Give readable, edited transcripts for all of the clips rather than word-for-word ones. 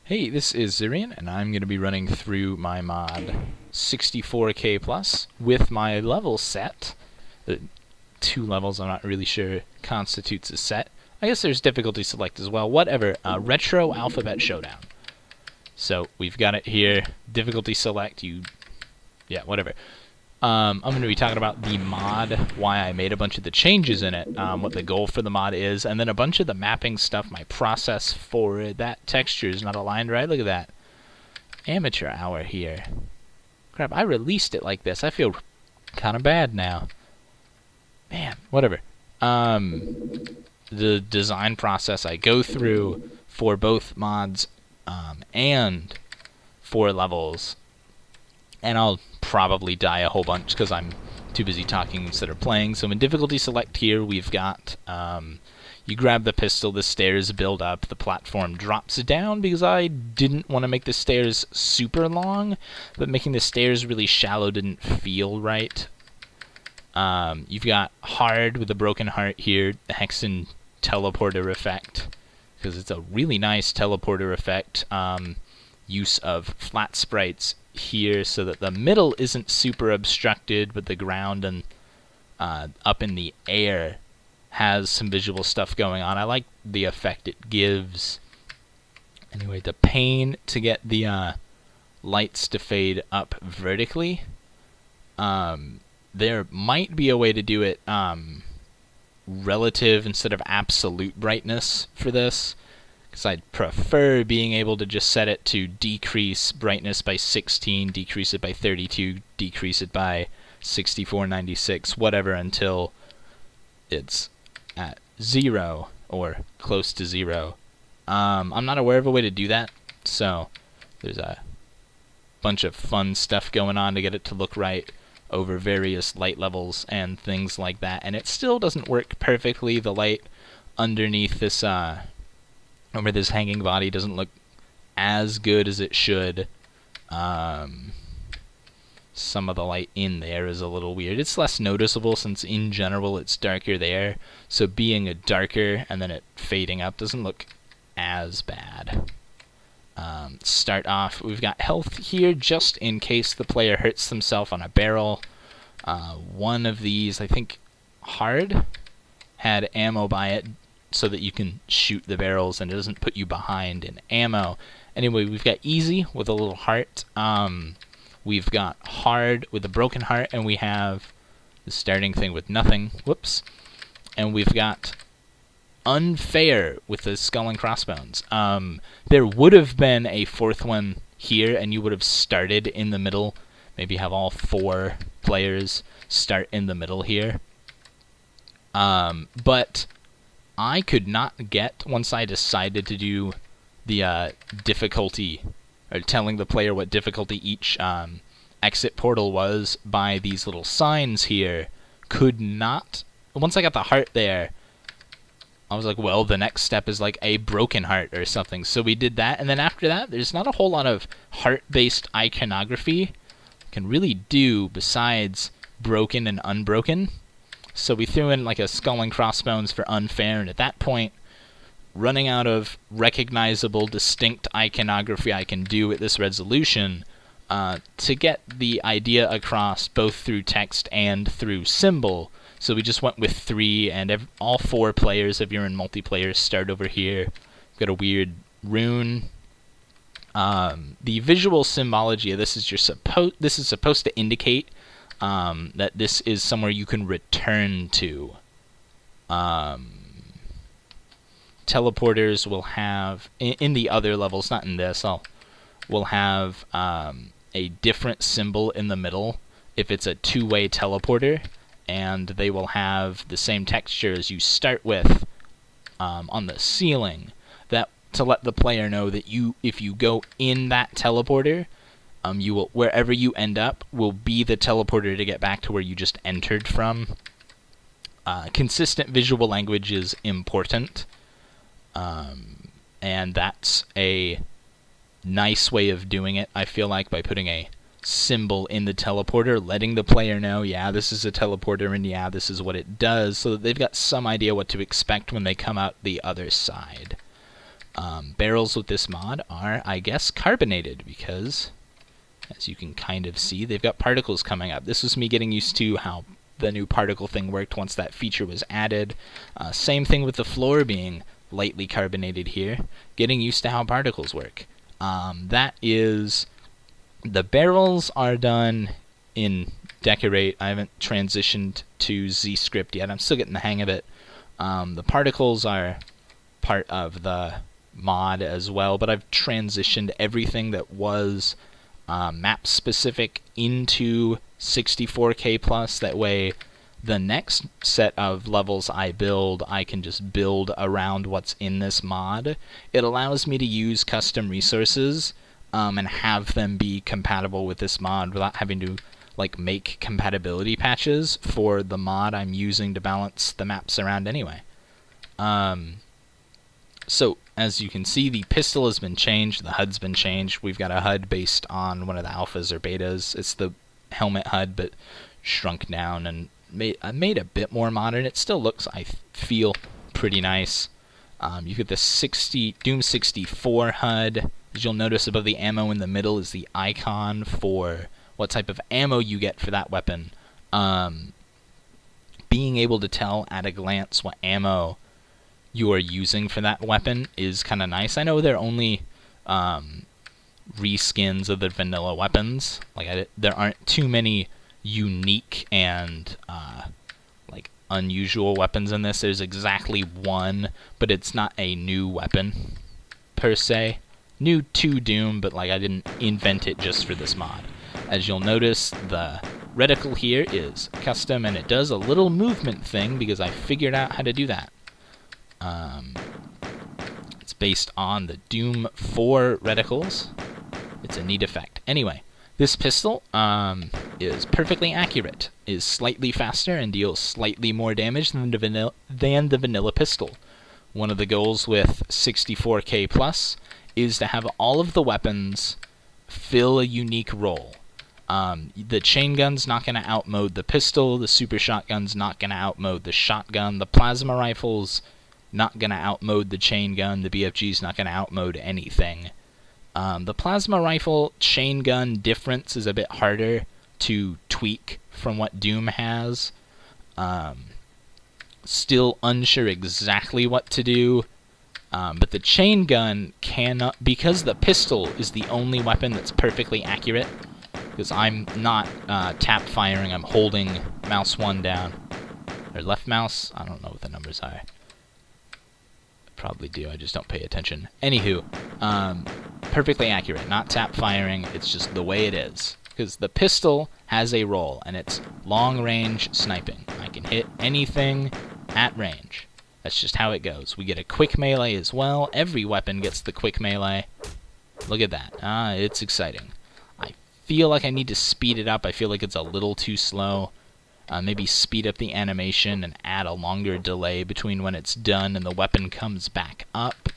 Hey, this is Zirian, and I'm going to be running through my mod 64K Plus with my level set. The 2 levels I'm not really sure constitutes a set. I guess there's difficulty select as well. Whatever. Retro Alphabet Showdown. So we've got it here. Difficulty select. Whatever. I'm going to be talking about the mod, why I made a bunch of the changes in it, what the goal for the mod is, and then a bunch of the mapping stuff, my process for it. That texture is not aligned right. Look at that. Amateur hour here. Crap, I released it like this. I feel kind of bad now. Man, whatever. The design process I go through for both mods and for levels, and I'll probably die a whole bunch because I'm too busy talking instead of playing. So in difficulty select here, we've got you grab the pistol, the stairs build up, the platform drops down because I didn't want to make the stairs super long, but making the stairs really shallow didn't feel right. You've got hard with a broken heart here, the Hexen teleporter effect, because it's a really nice teleporter effect. Use of flat sprites here so that the middle isn't super obstructed, but the ground and up in the air has some visual stuff going on. I like the effect it gives. Anyway, the pain to get the lights to fade up vertically. There might be a way to do it relative instead of absolute brightness for this, because I'd prefer being able to just set it to decrease brightness by 16, decrease it by 32, decrease it by 6496, whatever, until it's at 0 or close to 0. I'm not aware of a way to do that, so there's a bunch of fun stuff going on to get it to look right over various light levels and things like that, and it still doesn't work perfectly. The light underneath this over this hanging body doesn't look as good as it should. Some of the light in there is a little weird. It's less noticeable since in general it's darker there, so being a darker and then it fading up doesn't look as bad. Start off, we've got health here just in case the player hurts themselves on a barrel. One of these, I think hard, had ammo by it so that you can shoot the barrels and it doesn't put you behind in ammo. Anyway, we've got easy with a little heart. We've got hard with a broken heart, and we have the starting thing with nothing. Whoops. And we've got unfair with the skull and crossbones. There would have been a fourth one here, and you would have started in the middle. Maybe have all 4 players start in the middle here. But I could not get, once I decided to do the difficulty, or telling the player what difficulty each exit portal was by these little signs here, could not, once I got the heart there, I was like, well, the next step is like a broken heart or something. So we did that, and then after that, there's not a whole lot of heart-based iconography you can really do besides broken and unbroken. So we threw in like a skull and crossbones for unfair, and at that point, running out of recognizable, distinct iconography I can do at this resolution to get the idea across both through text and through symbol. So we just went with 3, and all 4 players, if you're in multiplayer, start over here. We've got a weird rune. The visual symbology of this is this is supposed to indicate that this is somewhere you can return to. Teleporters will have, in the other levels, not in this, will have a different symbol in the middle if it's a 2-way teleporter, and they will have the same texture as you start with on the ceiling, that to let the player know that if you go in that teleporter, you will, wherever you end up will be the teleporter to get back to where you just entered from. Consistent visual language is important. And that's a nice way of doing it, I feel like, by putting a symbol in the teleporter, letting the player know, yeah, this is a teleporter, and yeah, this is what it does, so that they've got some idea what to expect when they come out the other side. Barrels with this mod are, I guess, carbonated because, as you can kind of see, they've got particles coming up. This was me getting used to how the new particle thing worked once that feature was added. Same thing with the floor being lightly carbonated here, getting used to how particles work. That is, the barrels are done in Decorate. I haven't transitioned to ZScript yet. I'm still getting the hang of it. The particles are part of the mod as well, but I've transitioned everything that was map specific into 64K plus. That way the next set of levels I build, I can just build around what's in this mod. It allows me to use custom resources and have them be compatible with this mod without having to like make compatibility patches for the mod I'm using to balance the maps around anyway. So as you can see, the pistol has been changed, the HUD's been changed. We've got a HUD based on one of the alphas or betas. It's the helmet HUD, but shrunk down and made a bit more modern. It still looks, I feel, pretty nice. You get the Doom 64 HUD. As you'll notice, above the ammo in the middle is the icon for what type of ammo you get for that weapon. Being able to tell at a glance what ammo you are using for that weapon is kind of nice. I know they're only reskins of the vanilla weapons. Like there aren't too many unique and like unusual weapons in this. There's exactly one, but it's not a new weapon per se. New to Doom, but like I didn't invent it just for this mod. As you'll notice, the reticle here is custom, and it does a little movement thing because I figured out how to do that. It's based on the Doom 4 reticles. It's a neat effect. Anyway, this pistol is perfectly accurate, is slightly faster, and deals slightly more damage than the vanilla pistol. One of the goals with 64K plus is to have all of the weapons fill a unique role. The chain gun's not going to outmode the pistol, the super shotgun's not going to outmode the shotgun, the plasma rifle's not going to outmode the chain gun, the BFG's not going to outmode anything. The plasma rifle chain gun difference is a bit harder to tweak from what Doom has. Still unsure exactly what to do, but the chain gun cannot, because the pistol is the only weapon that's perfectly accurate, because I'm not tap firing, I'm holding mouse 1 down, or left mouse, I don't know what the numbers are. Probably do, I just don't pay attention. Anywho, perfectly accurate, not tap firing, it's just the way it is. Because the pistol has a role, and it's long range sniping. I can hit anything at range. That's just how it goes. We get a quick melee as well. Every weapon gets the quick melee. Look at that. It's exciting. I feel like I need to speed it up. I feel like it's a little too slow. Maybe speed up the animation and add a longer delay between when it's done and the weapon comes back up.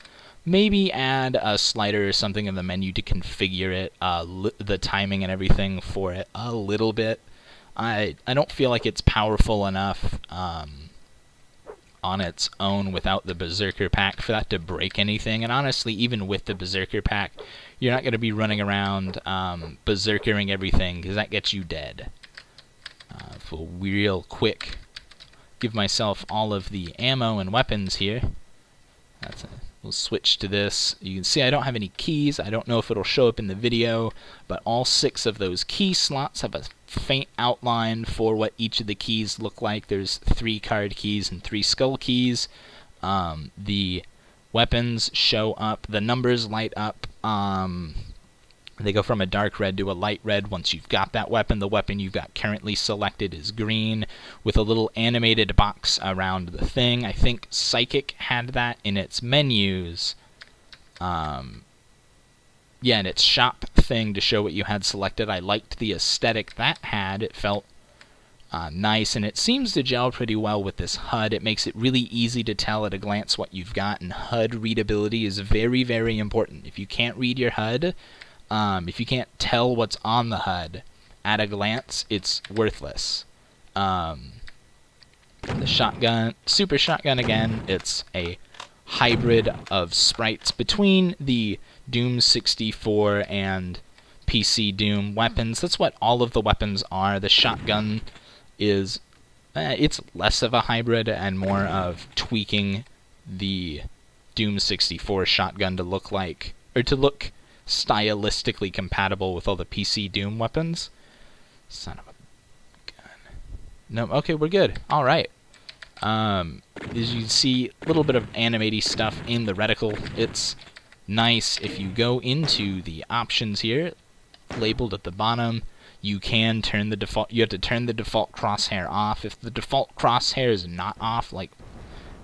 Maybe add a slider or something in the menu to configure it, the timing and everything for it a little bit. I don't feel like it's powerful enough on its own without the Berserker pack for that to break anything. And honestly, even with the Berserker pack, you're not going to be running around Berserkering everything, because that gets you dead. For real quick, give myself all of the ammo and weapons here. We'll switch to this. You can see I don't have any keys. I don't know if it'll show up in the video, but all 6 of those key slots have a faint outline for what each of the keys look like. There's 3 card keys and 3 skull keys. The weapons show up. The numbers light up. They go from a dark red to a light red once you've got that weapon. The weapon you've got currently selected is green with a little animated box around the thing. I think Psychic had that in its menus. Yeah, and its shop thing to show what you had selected. I liked the aesthetic that had. It felt nice, and it seems to gel pretty well with this HUD. It makes it really easy to tell at a glance what you've got, and HUD readability is very, very important. If you can't read your HUD, if you can't tell what's on the HUD at a glance, it's worthless. The shotgun, super shotgun again, it's a hybrid of sprites between the Doom 64 and PC Doom weapons. That's what all of the weapons are. The shotgun is it's less of a hybrid and more of tweaking the Doom 64 shotgun to look like, or to look stylistically compatible with all the PC Doom weapons. Son of a gun. No, okay, we're good. All right. As you can see, a little bit of animaty stuff in the reticle. It's nice. If you go into the options here, labeled at the bottom, you can turn the default. You have to turn the default crosshair off. If the default crosshair is not off, like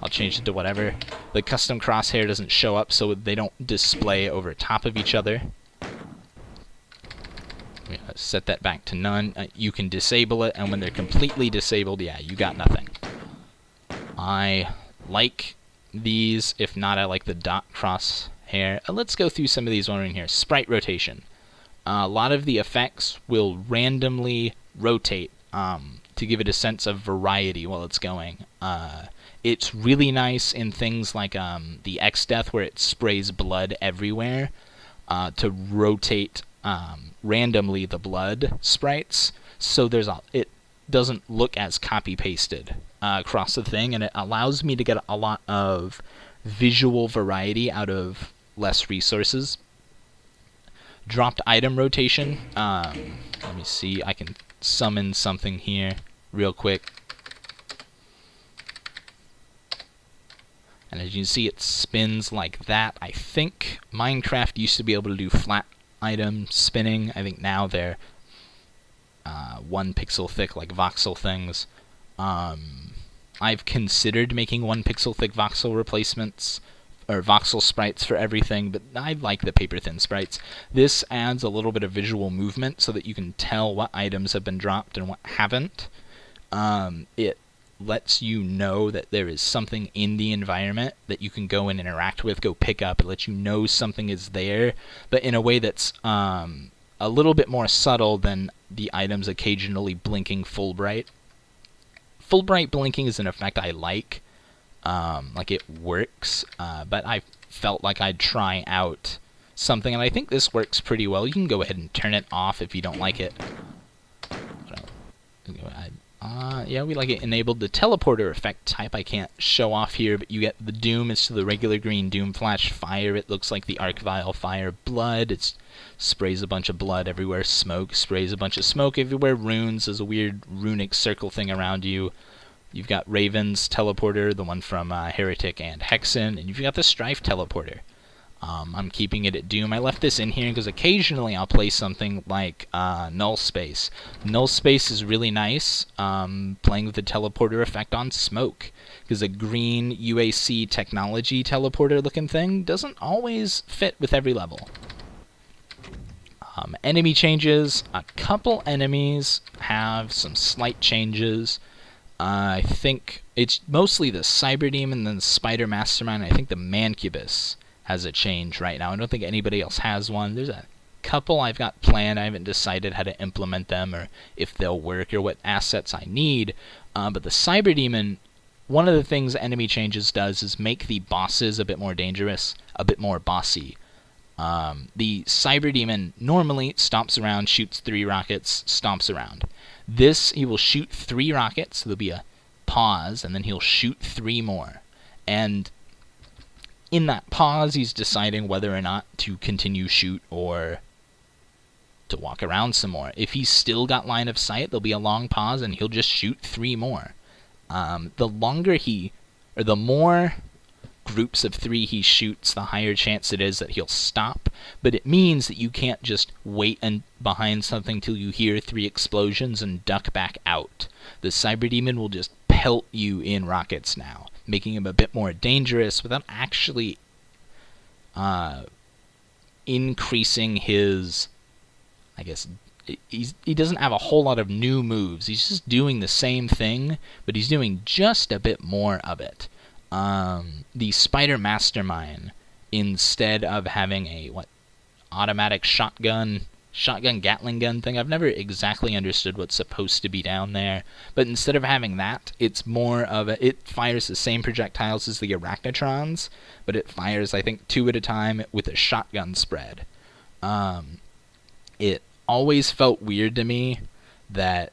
I'll change it to whatever, the custom crosshair doesn't show up, so they don't display over top of each other. Set that back to none. You can disable it, and when they're completely disabled, yeah, you got nothing. I like these. If not, I like the dot crosshair. Let's go through some of these one in here. Sprite rotation. A lot of the effects will randomly rotate to give it a sense of variety while it's going. It's really nice in things like the X-Death, where it sprays blood everywhere, to rotate randomly the blood sprites, so it doesn't look as copy-pasted across the thing, and it allows me to get a lot of visual variety out of less resources. Dropped item rotation. Let me see. I can summon something here real quick. And as you can see, it spins like that. I think Minecraft used to be able to do flat item spinning. I think now they're 1 pixel thick, like voxel things. I've considered making 1 pixel thick voxel replacements, or voxel sprites for everything, but I like the paper thin sprites. This adds a little bit of visual movement so that you can tell what items have been dropped and what haven't. It lets you know that there is something in the environment that you can go and interact with, go pick up. It lets you know something is there, but in a way that's a little bit more subtle than the items occasionally blinking full bright. Full bright blinking is an effect I like. It works, but I felt like I'd try out something, and I think this works pretty well. You can go ahead and turn it off if you don't like it. Yeah, we like it enabled. The teleporter effect type I can't show off here, but you get the Doom. It's to the regular green Doom flash. Fire, it looks like the arc vial fire. Blood, it sprays a bunch of blood everywhere. Smoke, sprays a bunch of smoke everywhere. Runes, there's a weird runic circle thing around you. You've got Raven's teleporter, the one from Heretic and Hexen, and you've got the Strife teleporter. I'm keeping it at Doom. I left this in here because occasionally I'll play something like Null Space. Null Space is really nice, playing with the teleporter effect on Smoke, because a green UAC technology teleporter looking thing doesn't always fit with every level. Enemy changes. A couple enemies have some slight changes. I think it's mostly the Cyber Demon and then the Spider Mastermind. I think the Mancubus has a change right now. I don't think anybody else has one. There's a couple I've got planned. I haven't decided how to implement them or if they'll work or what assets I need. But the Cyber Demon, one of the things enemy changes does is make the bosses a bit more dangerous, a bit more bossy. The Cyber Demon normally stomps around, shoots 3 rockets, stomps around. This, he will shoot 3 rockets, so there'll be a pause, and then he'll shoot 3 more. And in that pause, he's deciding whether or not to continue shoot or to walk around some more. If he's still got line of sight, there'll be a long pause, and he'll just shoot 3 more. The more groups of 3 he shoots, the higher chance it is that he'll stop. But it means that you can't just wait behind something till you hear 3 explosions and duck back out. The Cyber Demon will just pelt you in rockets now, making him a bit more dangerous without actually increasing his, I guess, he doesn't have a whole lot of new moves. He's just doing the same thing, but he's doing just a bit more of it. The Spider Mastermind, instead of having a automatic shotgun shotgun Gatling gun thing. I've never exactly understood what's supposed to be down there, but instead of having that, it's more of it fires the same projectiles as the arachnotrons, but it fires, I think, 2 at a time with a shotgun spread. It always felt weird to me that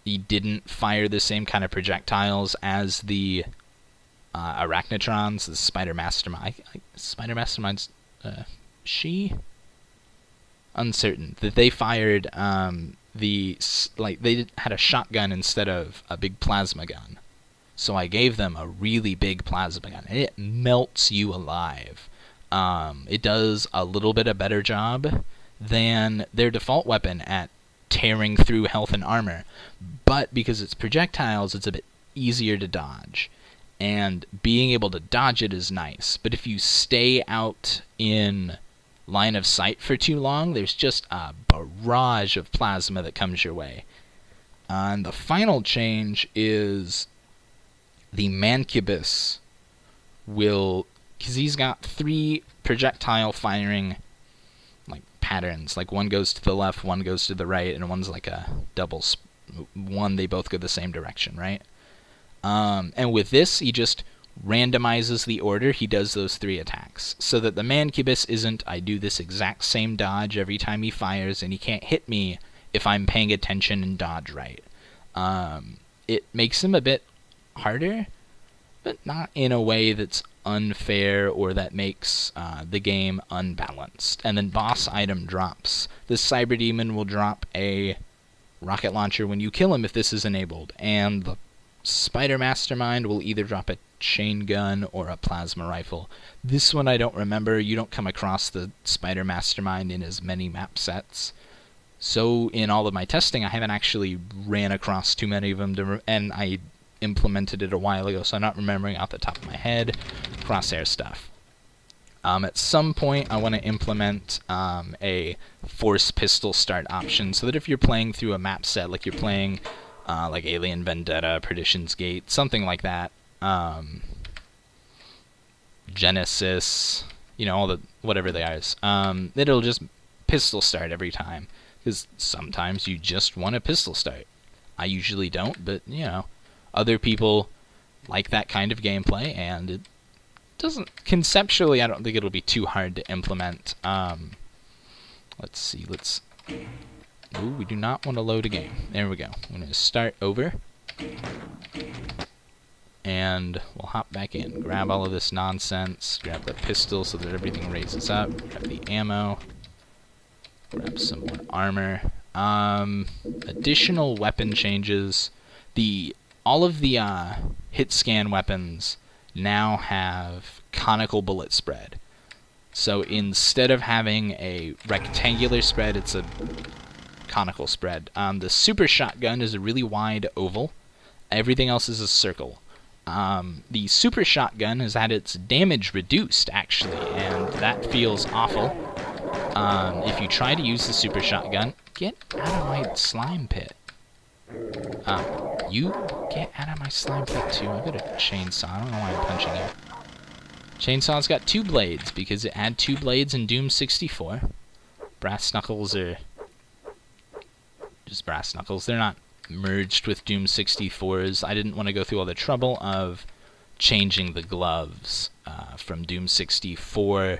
he didn't fire the same kind of projectiles as the arachnotrons, the Spider Mastermind. Spider Mastermind's she? Uncertain that they fired they had a shotgun instead of a big plasma gun, so I gave them a really big plasma gun and it melts you alive. It does a little bit a better job than their default weapon at tearing through health and armor, but because it's projectiles, it's a bit easier to dodge, and being able to dodge it is nice. But if you stay out in line of sight for too long, there's just a barrage of plasma that comes your way. And the final change is the Mancubus will, because he's got 3 projectile firing patterns, like one goes to the left, one goes to the right, and one's like a double one, they both go the same direction, right? And with this, he just randomizes the order he does those 3 attacks, so that the Mancubus isn't, I do this exact same dodge every time he fires, and he can't hit me if I'm paying attention and dodge right. It makes him a bit harder, but not in a way that's unfair or that makes the game unbalanced. And then boss item drops. The Cyber Demon will drop a rocket launcher when you kill him if this is enabled, and the Spider Mastermind will either drop a chain gun or a plasma rifle. This one I don't remember. You don't come across the Spider Mastermind in as many map sets. So in all of my testing, I haven't actually ran across too many of them, and I implemented it a while ago, so I'm not remembering off the top of my head crosshair stuff. At some point, I want to implement a force pistol start option, so that if you're playing through a map set, like you're playing like Alien Vendetta, Perdition's Gate, something like that, Genesis, all the whatever they are, it'll just pistol start every time, because sometimes you just want a pistol start. I usually don't, but other people like that kind of gameplay, and it doesn't, conceptually, I don't think it'll be too hard to implement. Let's see, ooh, we do not want to load a game. There we go. I'm going to start over, and we'll hop back in, grab all of this nonsense, grab the pistol so that everything raises up, grab the ammo, grab some more armor. Additional weapon changes. All of the hit scan weapons now have conical bullet spread. So instead of having a rectangular spread, it's a conical spread. The super shotgun is a really wide oval. Everything else is a circle. The super shotgun has had its damage reduced, actually, and that feels awful. If you try to use the super shotgun, get out of my slime pit. You get out of my slime pit too. I've got a chainsaw. I don't know why I'm punching you. Chainsaw's got 2 blades because it had 2 blades in Doom 64. Brass knuckles are just brass knuckles. They're not merged with Doom 64's. I didn't want to go through all the trouble of changing the gloves from Doom 64,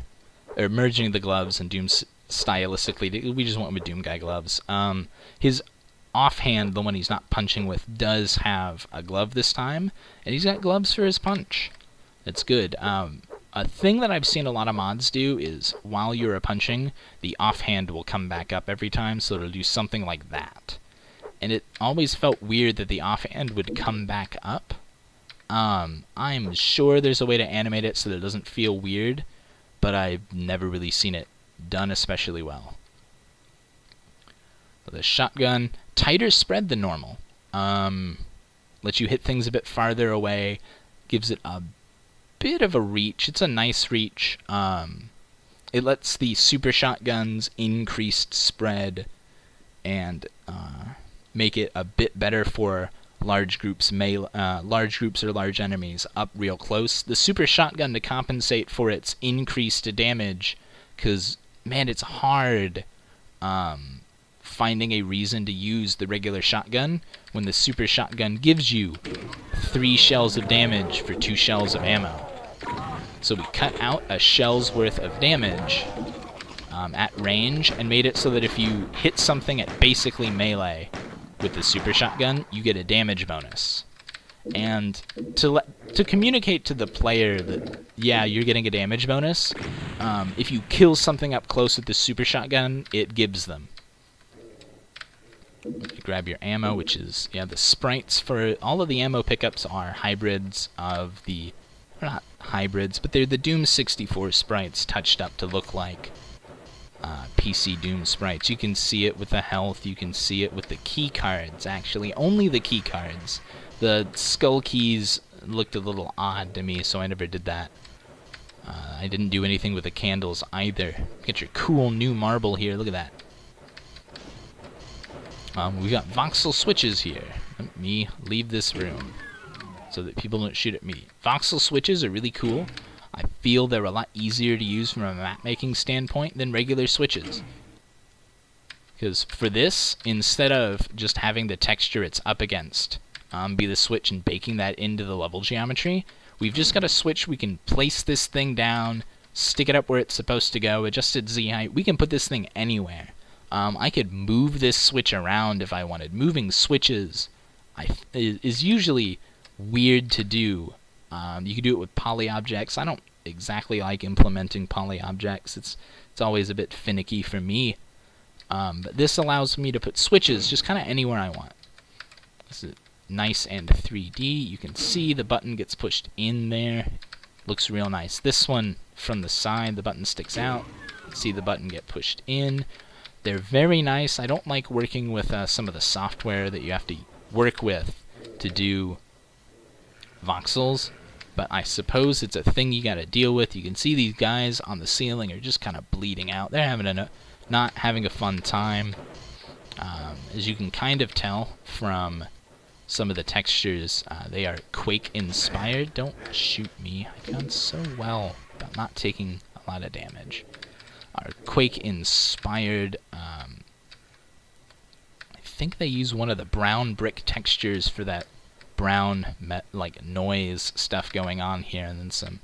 or merging the gloves and Doom stylistically. We just went with Doom Guy gloves. His offhand, the one he's not punching with, does have a glove this time, and he's got gloves for his punch. It's good. A thing that I've seen a lot of mods do is, while you're punching, the offhand will come back up every time, so it'll do something like that. And it always felt weird that the offhand would come back up. I'm sure there's a way to animate it so that it doesn't feel weird, but I've never really seen it done especially well. The shotgun, tighter spread than normal. Lets you hit things a bit farther away, gives it a bit of a reach. It's a nice reach. It lets the super shotguns increased spread and make it a bit better for large groups or large enemies up real close. The super shotgun, to compensate for its increased damage, because man, it's hard finding a reason to use the regular shotgun when the super shotgun gives you 3 shells of damage for 2 shells of ammo. So we cut out a shell's worth of damage at range and made it so that if you hit something at basically melee with the super shotgun, you get a damage bonus. And to communicate to the player that, yeah, you're getting a damage bonus, if you kill something up close with the super shotgun, it gives them. You grab your ammo, which is, the sprites for all of the ammo pickups are hybrids of the, or not hybrids, but they're the Doom 64 sprites touched up to look like PC Doom sprites. You can see it with the health, you can see it with the key cards, actually, only the key cards. The skull keys looked a little odd to me, so I never did that. I didn't do anything with the candles either. Get your cool new marble here, look at that. We got voxel switches here. Let me leave this room so that people don't shoot at me. Voxel switches are really cool. I feel they're a lot easier to use from a map making standpoint than regular switches. Because for this, instead of just having the texture it's up against be the switch and baking that into the level geometry, we've just got a switch. We can place this thing down, stick it up where it's supposed to go, adjusted Z height. We can put this thing anywhere. I could move this switch around if I wanted. Moving switches is usually weird to do. You can do it with poly objects. I don't exactly like implementing poly objects. It's always a bit finicky for me. But this allows me to put switches just kind of anywhere I want. This is nice and 3D. You can see the button gets pushed in there. Looks real nice. This one from the side, the button sticks out. See the button get pushed in. They're very nice. I don't like working with some of the software that you have to work with to do voxels, but I suppose it's a thing you gotta deal with. You can see these guys on the ceiling are just kind of bleeding out. They're not having a fun time. As you can kind of tell from some of the textures, they are Quake inspired. Don't shoot me. I've done so well about not taking a lot of damage. Are Quake inspired. I think they use one of the brown brick textures for that brown like noise stuff going on here, and then some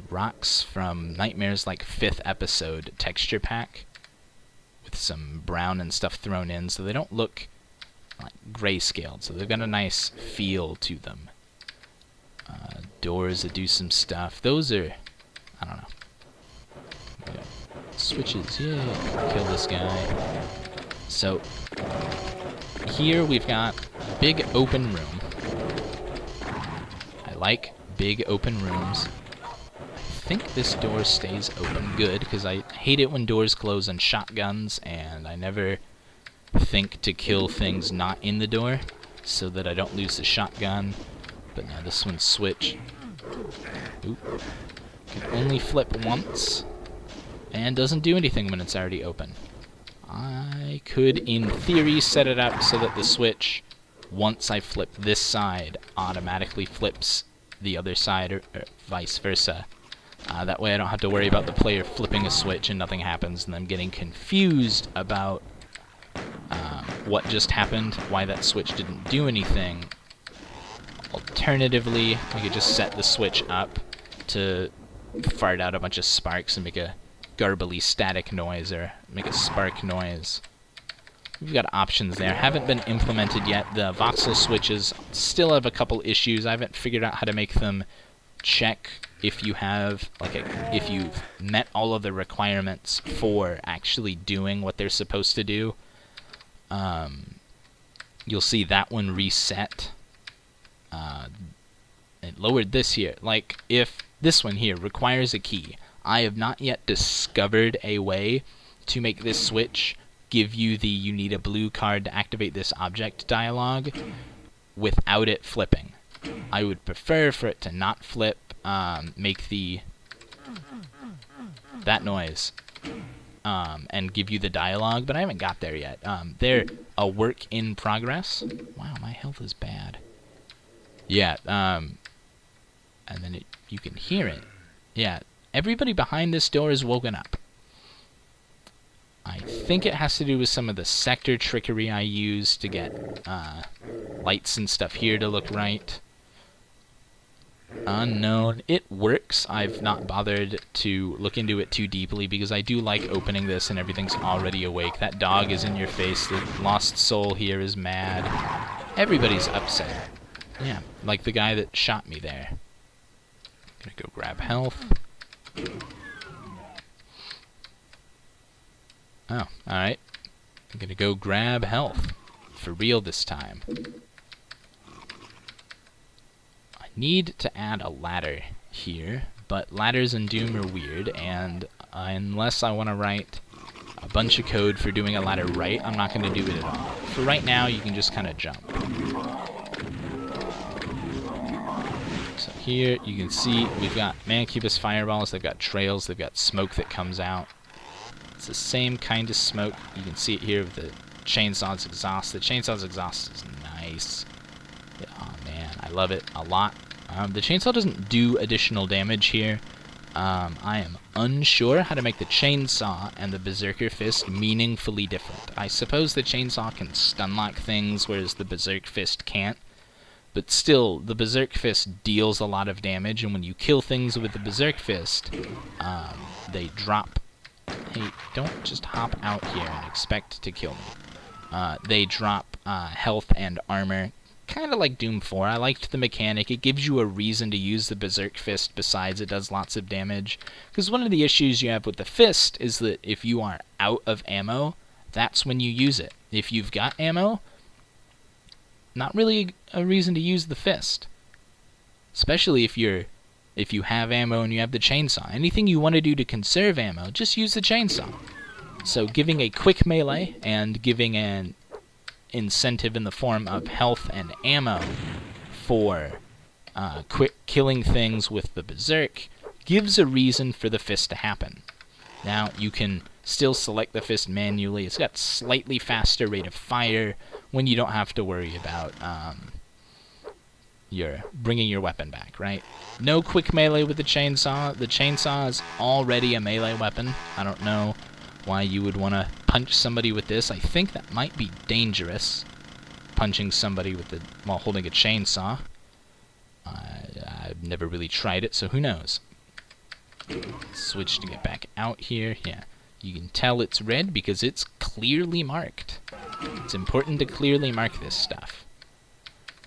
rocks from Nightmare's like 5th episode texture pack with some brown and stuff thrown in, so they don't look like grayscaled, so they've got a nice feel to them. Doors that do some stuff. Those are, I don't know. Switches, yeah, kill this guy. So, here we've got a big open room. I like big open rooms. I think this door stays open good, because I hate it when doors close on shotguns, and I never think to kill things not in the door, so that I don't lose the shotgun. But now this one's switch. Oop. Can only flip once. And doesn't do anything when it's already open. I could, in theory, set it up so that the switch, once I flip this side, automatically flips the other side, or vice versa. That way I don't have to worry about the player flipping a switch and nothing happens, and them getting confused about what just happened, why that switch didn't do anything. Alternatively, we could just set the switch up to fart out a bunch of sparks and make a garbly static noise, or make a spark noise. We've got options there. Haven't been implemented yet. The voxel switches still have a couple issues. I haven't figured out how to make them check if you have if you've met all of the requirements for actually doing what they're supposed to do. You'll see that one reset. It lowered this here. Like, if this one here requires a key, I have not yet discovered a way to make this switch give you the "you need a blue card to activate this object" dialogue without it flipping. I would prefer for it to not flip, make that noise, and give you the dialogue, but I haven't got there yet. They're a work in progress. Wow, my health is bad. Yeah, and then you can hear it. Yeah. Everybody behind this door is woken up. I think it has to do with some of the sector trickery I used to get lights and stuff here to look right. Unknown. It works. I've not bothered to look into it too deeply because I do like opening this and everything's already awake. That dog is in your face. The lost soul here is mad. Everybody's upset. Yeah, like the guy that shot me there. Gonna go grab health. Oh, alright. I'm gonna go grab health. For real this time. Need to add a ladder here, but ladders in Doom are weird, and unless I want to write a bunch of code for doing a ladder right, I'm not going to do it at all. For right now, you can just kind of jump. So here, you can see we've got Mancubus fireballs, they've got trails, they've got smoke that comes out. It's the same kind of smoke. You can see it here with the chainsaw's exhaust. The chainsaw's exhaust is nice. Oh man, I love it a lot. The chainsaw doesn't do additional damage here. I am unsure how to make the chainsaw and the Berserker Fist meaningfully different. I suppose the chainsaw can stun lock things, whereas the Berserk Fist can't. But still, the Berserk Fist deals a lot of damage, and when you kill things with the Berserk Fist, they drop. Hey, don't just hop out here and expect to kill me. They drop health and armor. Kind of like Doom 4. I liked the mechanic. It gives you a reason to use the Berserk Fist besides it does lots of damage. Because one of the issues you have with the Fist is that if you are out of ammo, that's when you use it. If you've got ammo, not really a reason to use the Fist. Especially if you have ammo and you have the chainsaw. Anything you want to do to conserve ammo, just use the chainsaw. So giving a quick melee and giving an incentive in the form of health and ammo for quick killing things with the Berserk gives a reason for the Fist to happen. Now, you can still select the Fist manually. It's got slightly faster rate of fire when you don't have to worry about bringing your weapon back, right? No quick melee with the chainsaw. The chainsaw is already a melee weapon. I don't know why you would want to punch somebody with this. I think that might be dangerous, punching somebody with while holding a chainsaw. I've never really tried it, so who knows. Switch to get back out here. Yeah, you can tell it's red because it's clearly marked. It's important to clearly mark this stuff.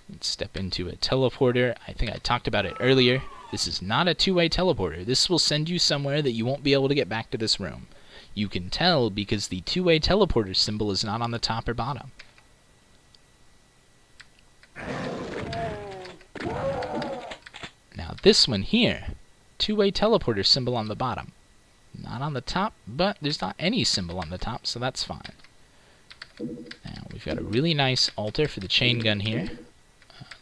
Let's step into a teleporter. I think I talked about it earlier. This is not a two-way teleporter. This will send you somewhere that you won't be able to get back to this room. You can tell because the two-way teleporter symbol is not on the top or bottom. Now this one here, two-way teleporter symbol on the bottom. Not on the top, but there's not any symbol on the top, so that's fine. Now we've got a really nice altar for the chain gun here,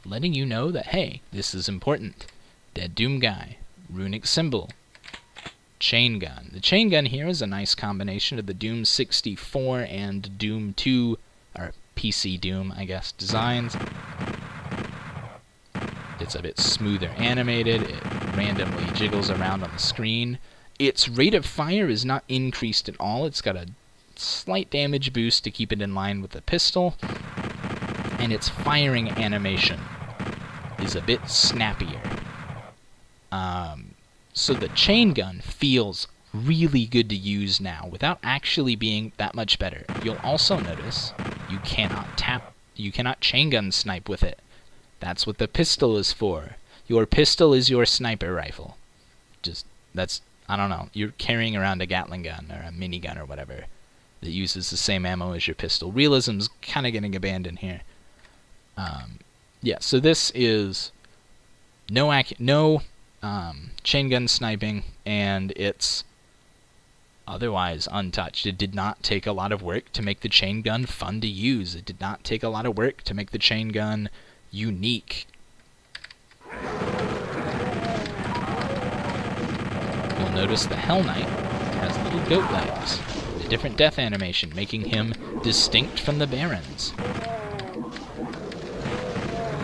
letting you know that, hey, this is important. Dead Doom guy, runic symbol, chain gun. The chain gun here is a nice combination of the Doom 64 and Doom 2, or PC Doom, I guess, designs. It's a bit smoother animated. It randomly jiggles around on the screen. Its rate of fire is not increased at all. It's got a slight damage boost to keep it in line with the pistol. And its firing animation is a bit snappier. So the chain gun feels really good to use now without actually being that much better. You'll also notice you cannot chain gun snipe with it. That's what the pistol is for. Your pistol is your sniper rifle. I don't know, you're carrying around a Gatling gun or a minigun or whatever that uses the same ammo as your pistol. Realism's kind of getting abandoned here. Yeah, so this is no chain gun sniping, and it's otherwise untouched. It did not take a lot of work to make the chain gun fun to use. It did not take a lot of work to make the chain gun unique. You'll notice the Hell Knight has little goat legs, a different death animation, making him distinct from the Barons.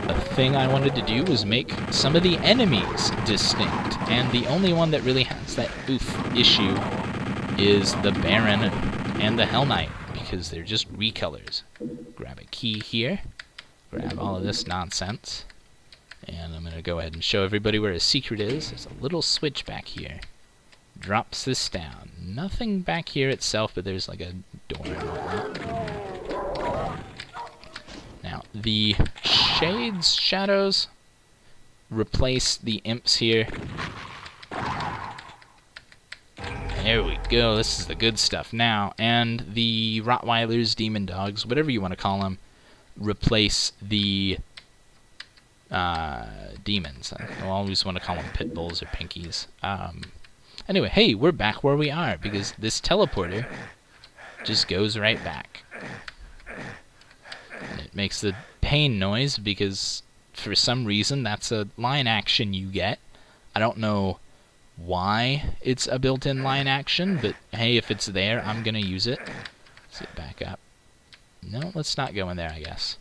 A thing I wanted to do was make some of the enemies distinct, and the only one that really has that issue is the Baron and the Hell Knight, because they're just recolors. Grab a key here, grab all of this nonsense, and I'm going to go ahead and show everybody where a secret is. There's a little switch back here. Drops this down. Nothing back here itself, but there's like a door and whatnot. Now, the shadows replace the imps here. There we go. This is the good stuff now. And the Rottweilers, demon dogs, whatever you want to call them, replace the demons. I always want to call them pit bulls or pinkies. Anyway, hey, we're back where we are because this teleporter just goes right back. And it makes the pain noise because for some reason that's a line action you get. I don't know why it's a built-in line action, but hey, if it's there, I'm going to use it. Let's get back up. No, let's not go in there, I guess.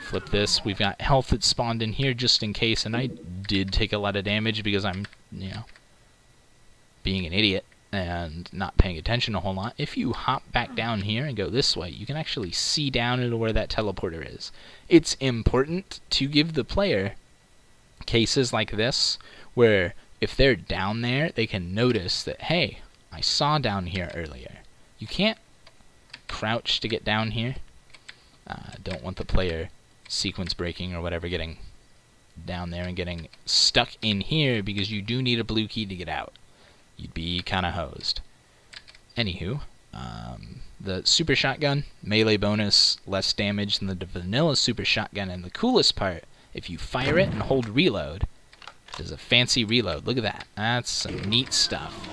Flip this. We've got health that spawned in here just in case, and I did take a lot of damage because I'm, being an idiot and not paying attention a whole lot. If you hop back down here and go this way, you can actually see down into where that teleporter is. It's important to give the player cases like this where if they're down there, they can notice that, hey, I saw down here earlier. You can't crouch to get down here. Don't want the player sequence breaking or whatever getting down there and getting stuck in here because you do need a blue key to get out. You'd be kind of hosed. Anywho, the super shotgun, melee bonus, less damage than the vanilla super shotgun, and the coolest part, if you fire it and hold reload, there's a fancy reload. Look at that. That's some neat stuff.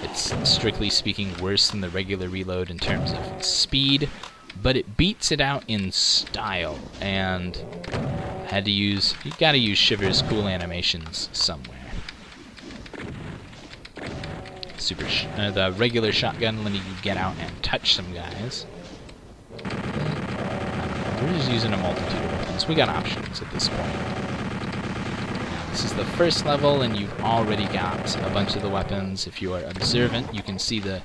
It's strictly speaking worse than the regular reload in terms of speed, but it beats it out in style, and you gotta use Shiver's cool animations somewhere. The regular shotgun letting you get out and touch some guys. We're just using a multitude of weapons. We got options at this point. This is the first level, and you've already got a bunch of the weapons. If you are observant, you can see the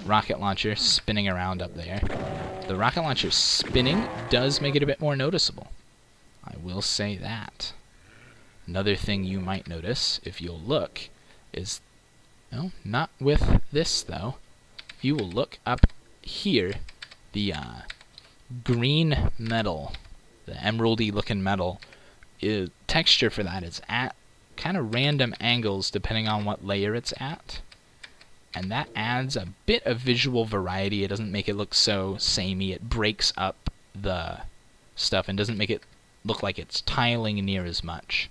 rocket launcher spinning around up there. The rocket launcher spinning does make it a bit more noticeable. I will say that. Another thing you might notice, if you'll look, is... No, not with this, though. If you will look up here, the green metal, the emeraldy looking metal, texture for that is at kind of random angles depending on what layer it's at. And that adds a bit of visual variety. It doesn't make it look so samey. It breaks up the stuff and doesn't make it look like it's tiling near as much,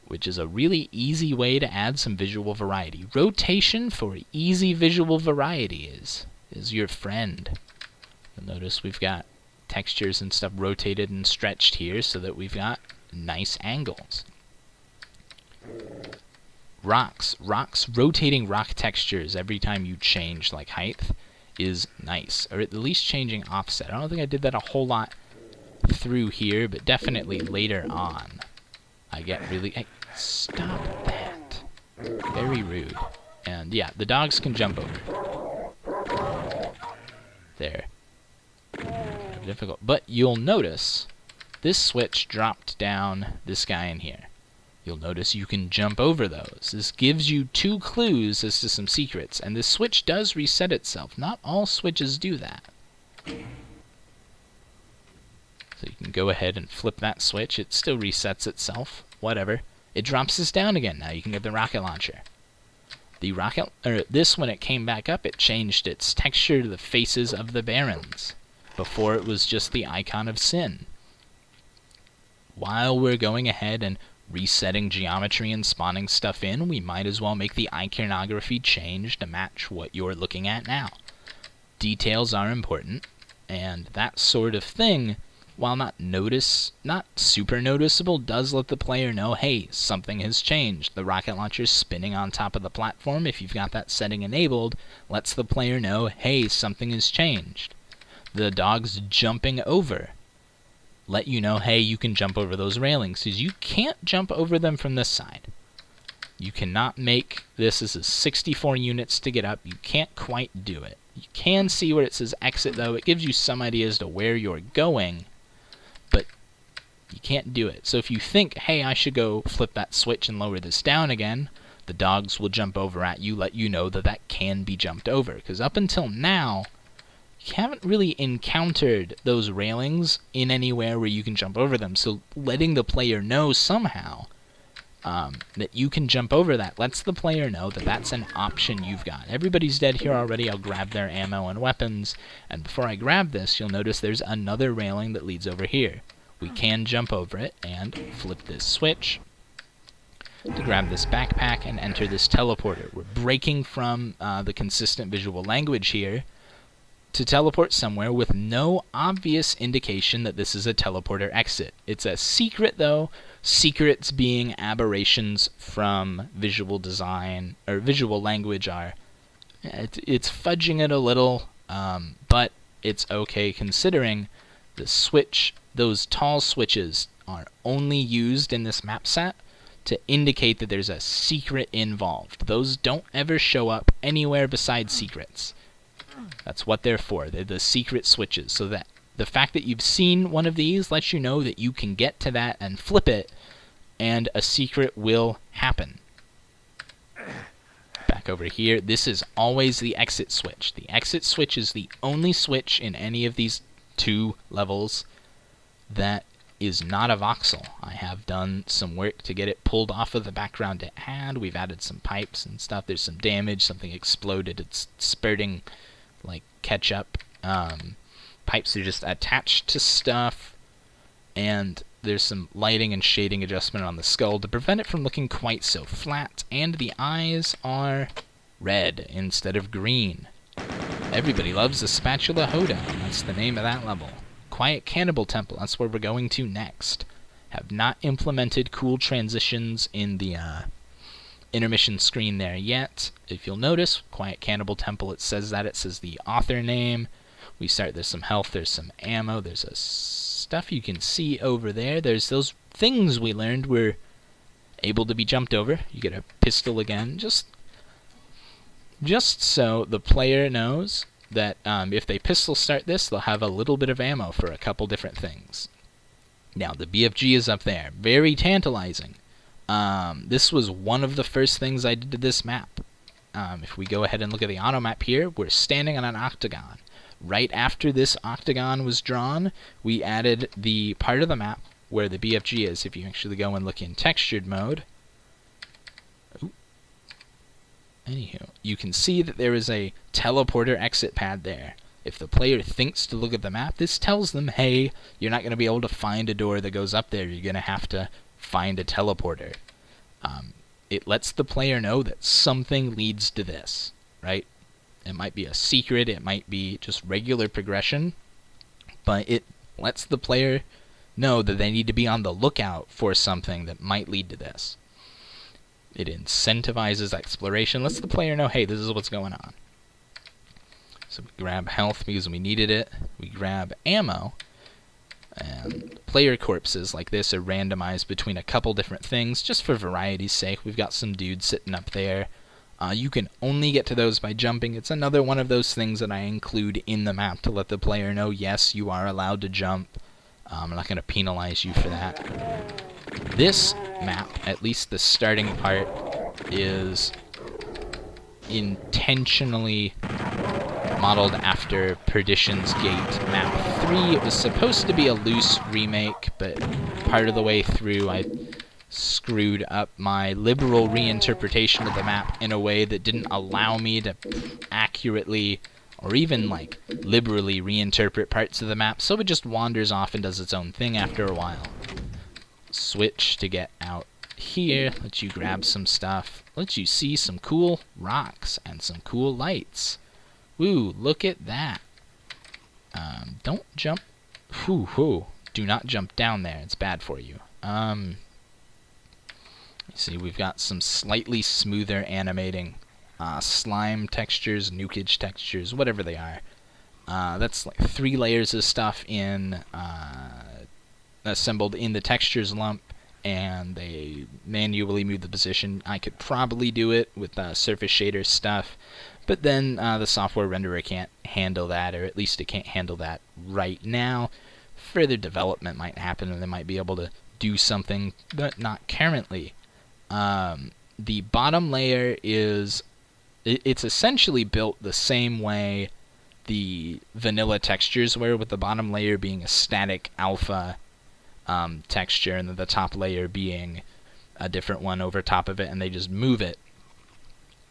which is a really easy way to add some visual variety. Rotation for easy visual variety is your friend. You'll notice we've got textures and stuff rotated and stretched here so that we've got nice angles. Rocks, rotating rock textures every time you change like height is nice, or at least changing offset. I don't think I did that a whole lot through here, but definitely later on. I get really... Hey, stop that. Very rude. And yeah, the dogs can jump over. There. Difficult. But you'll notice this switch dropped down this guy in here. You'll notice you can jump over those. This gives you 2 clues as to some secrets, and this switch does reset itself. Not all switches do that. So you can go ahead and flip that switch. It still resets itself. Whatever. It drops this down again. Now you can get the rocket launcher. This, when it came back up, it changed its texture to the faces of the barons. Before it was just the icon of sin. While we're going ahead and resetting geometry and spawning stuff in, we might as well make the iconography change to match what you're looking at now. Details are important, and that sort of thing, while not super noticeable, does let the player know, hey, something has changed. The rocket launcher's spinning on top of the platform. If you've got that setting enabled, lets the player know, hey, something has changed. The dogs jumping over let you know, hey, you can jump over those railings, because you can't jump over them from this side. You cannot make this. This is 64 units to get up. You can't quite do it. You can see where it says exit, though. It gives you some idea as to where you're going, but you can't do it. So if you think, hey, I should go flip that switch and lower this down again, the dogs will jump over at you, let you know that that can be jumped over. Because up until now, you haven't really encountered those railings in anywhere where you can jump over them. So letting the player know somehow that you can jump over that lets the player know that that's an option you've got. Everybody's dead here already. I'll grab their ammo and weapons. And before I grab this, you'll notice there's another railing that leads over here. We can jump over it and flip this switch to grab this backpack and enter this teleporter. We're breaking from the consistent visual language here to teleport somewhere with no obvious indication that this is a teleporter exit. It's a secret, though. Secrets being aberrations from visual design or visual language are. It's fudging it a little, but it's okay considering the switch. Those tall switches are only used in this map set to indicate that there's a secret involved. Those don't ever show up anywhere besides secrets. That's what they're for. They're the secret switches, so that the fact that you've seen one of these lets you know that you can get to that and flip it, and a secret will happen. Back over here, this is always the exit switch. The exit switch is the only switch in any of these 2 levels that is not a voxel. I have done some work to get it pulled off of the background it had. We've added some pipes and stuff. There's some damage. Something exploded. It's spurting like ketchup. Pipes are just attached to stuff, and there's some lighting and shading adjustment on the skull to prevent it from looking quite so flat, and the eyes are red instead of green. Everybody loves a spatula hoedown. That's the name of that level. Quiet Cannibal Temple, that's where we're going to next. Have not implemented cool transitions in the intermission screen there yet. If you'll notice, Quiet Cannibal Temple, it says the author name. We start, there's some health, there's some ammo, there's a stuff you can see over there. There's those things we learned were able to be jumped over. You get a pistol again, just so the player knows that if they pistol start this, they'll have a little bit of ammo for a couple different things. Now, the BFG is up there. Very tantalizing. This was one of the first things I did to this map. If we go ahead and look at the auto map here, we're standing on an octagon. Right after this octagon was drawn, we added the part of the map where the BFG is. If you actually go and look in textured mode, anywho, you can see that there is a teleporter exit pad there. If the player thinks to look at the map, this tells them, hey, you're not going to be able to find a door that goes up there. You're going to have to find a teleporter. It lets the player know that something leads to this, right? It might be a secret, it might be just regular progression, but it lets the player know that they need to be on the lookout for something that might lead to this. It incentivizes exploration, lets the player know, hey, this is what's going on. So we grab health because we needed it. We grab ammo. And player corpses like this are randomized between a couple different things, just for variety's sake. We've got some dudes sitting up there. You can only get to those by jumping. It's another one of those things that I include in the map to let the player know, yes, you are allowed to jump. I'm not going to penalize you for that. This map, at least the starting part, is intentionally modeled after Perdition's Gate map 3. It was supposed to be a loose remake, but part of the way through I screwed up my liberal reinterpretation of the map in a way that didn't allow me to accurately or even like liberally reinterpret parts of the map, so it just wanders off and does its own thing after a while. Switch to get out here, lets you grab some stuff, lets you see some cool rocks and some cool lights. Woo, look at that. Don't jump. Do not jump down there. It's bad for you. You see, we've got some slightly smoother animating slime textures, nukage textures, whatever they are. That's like 3 layers of stuff in assembled in the textures lump, and they manually move the position. I could probably do it with surface shader stuff, but then the software renderer can't handle that, or at least it can't handle that right now. Further development might happen, and they might be able to do something, but not currently. The bottom layer is, it's essentially built the same way the vanilla textures were, with the bottom layer being a static alpha texture, and then the top layer being a different one over top of it, and they just move it.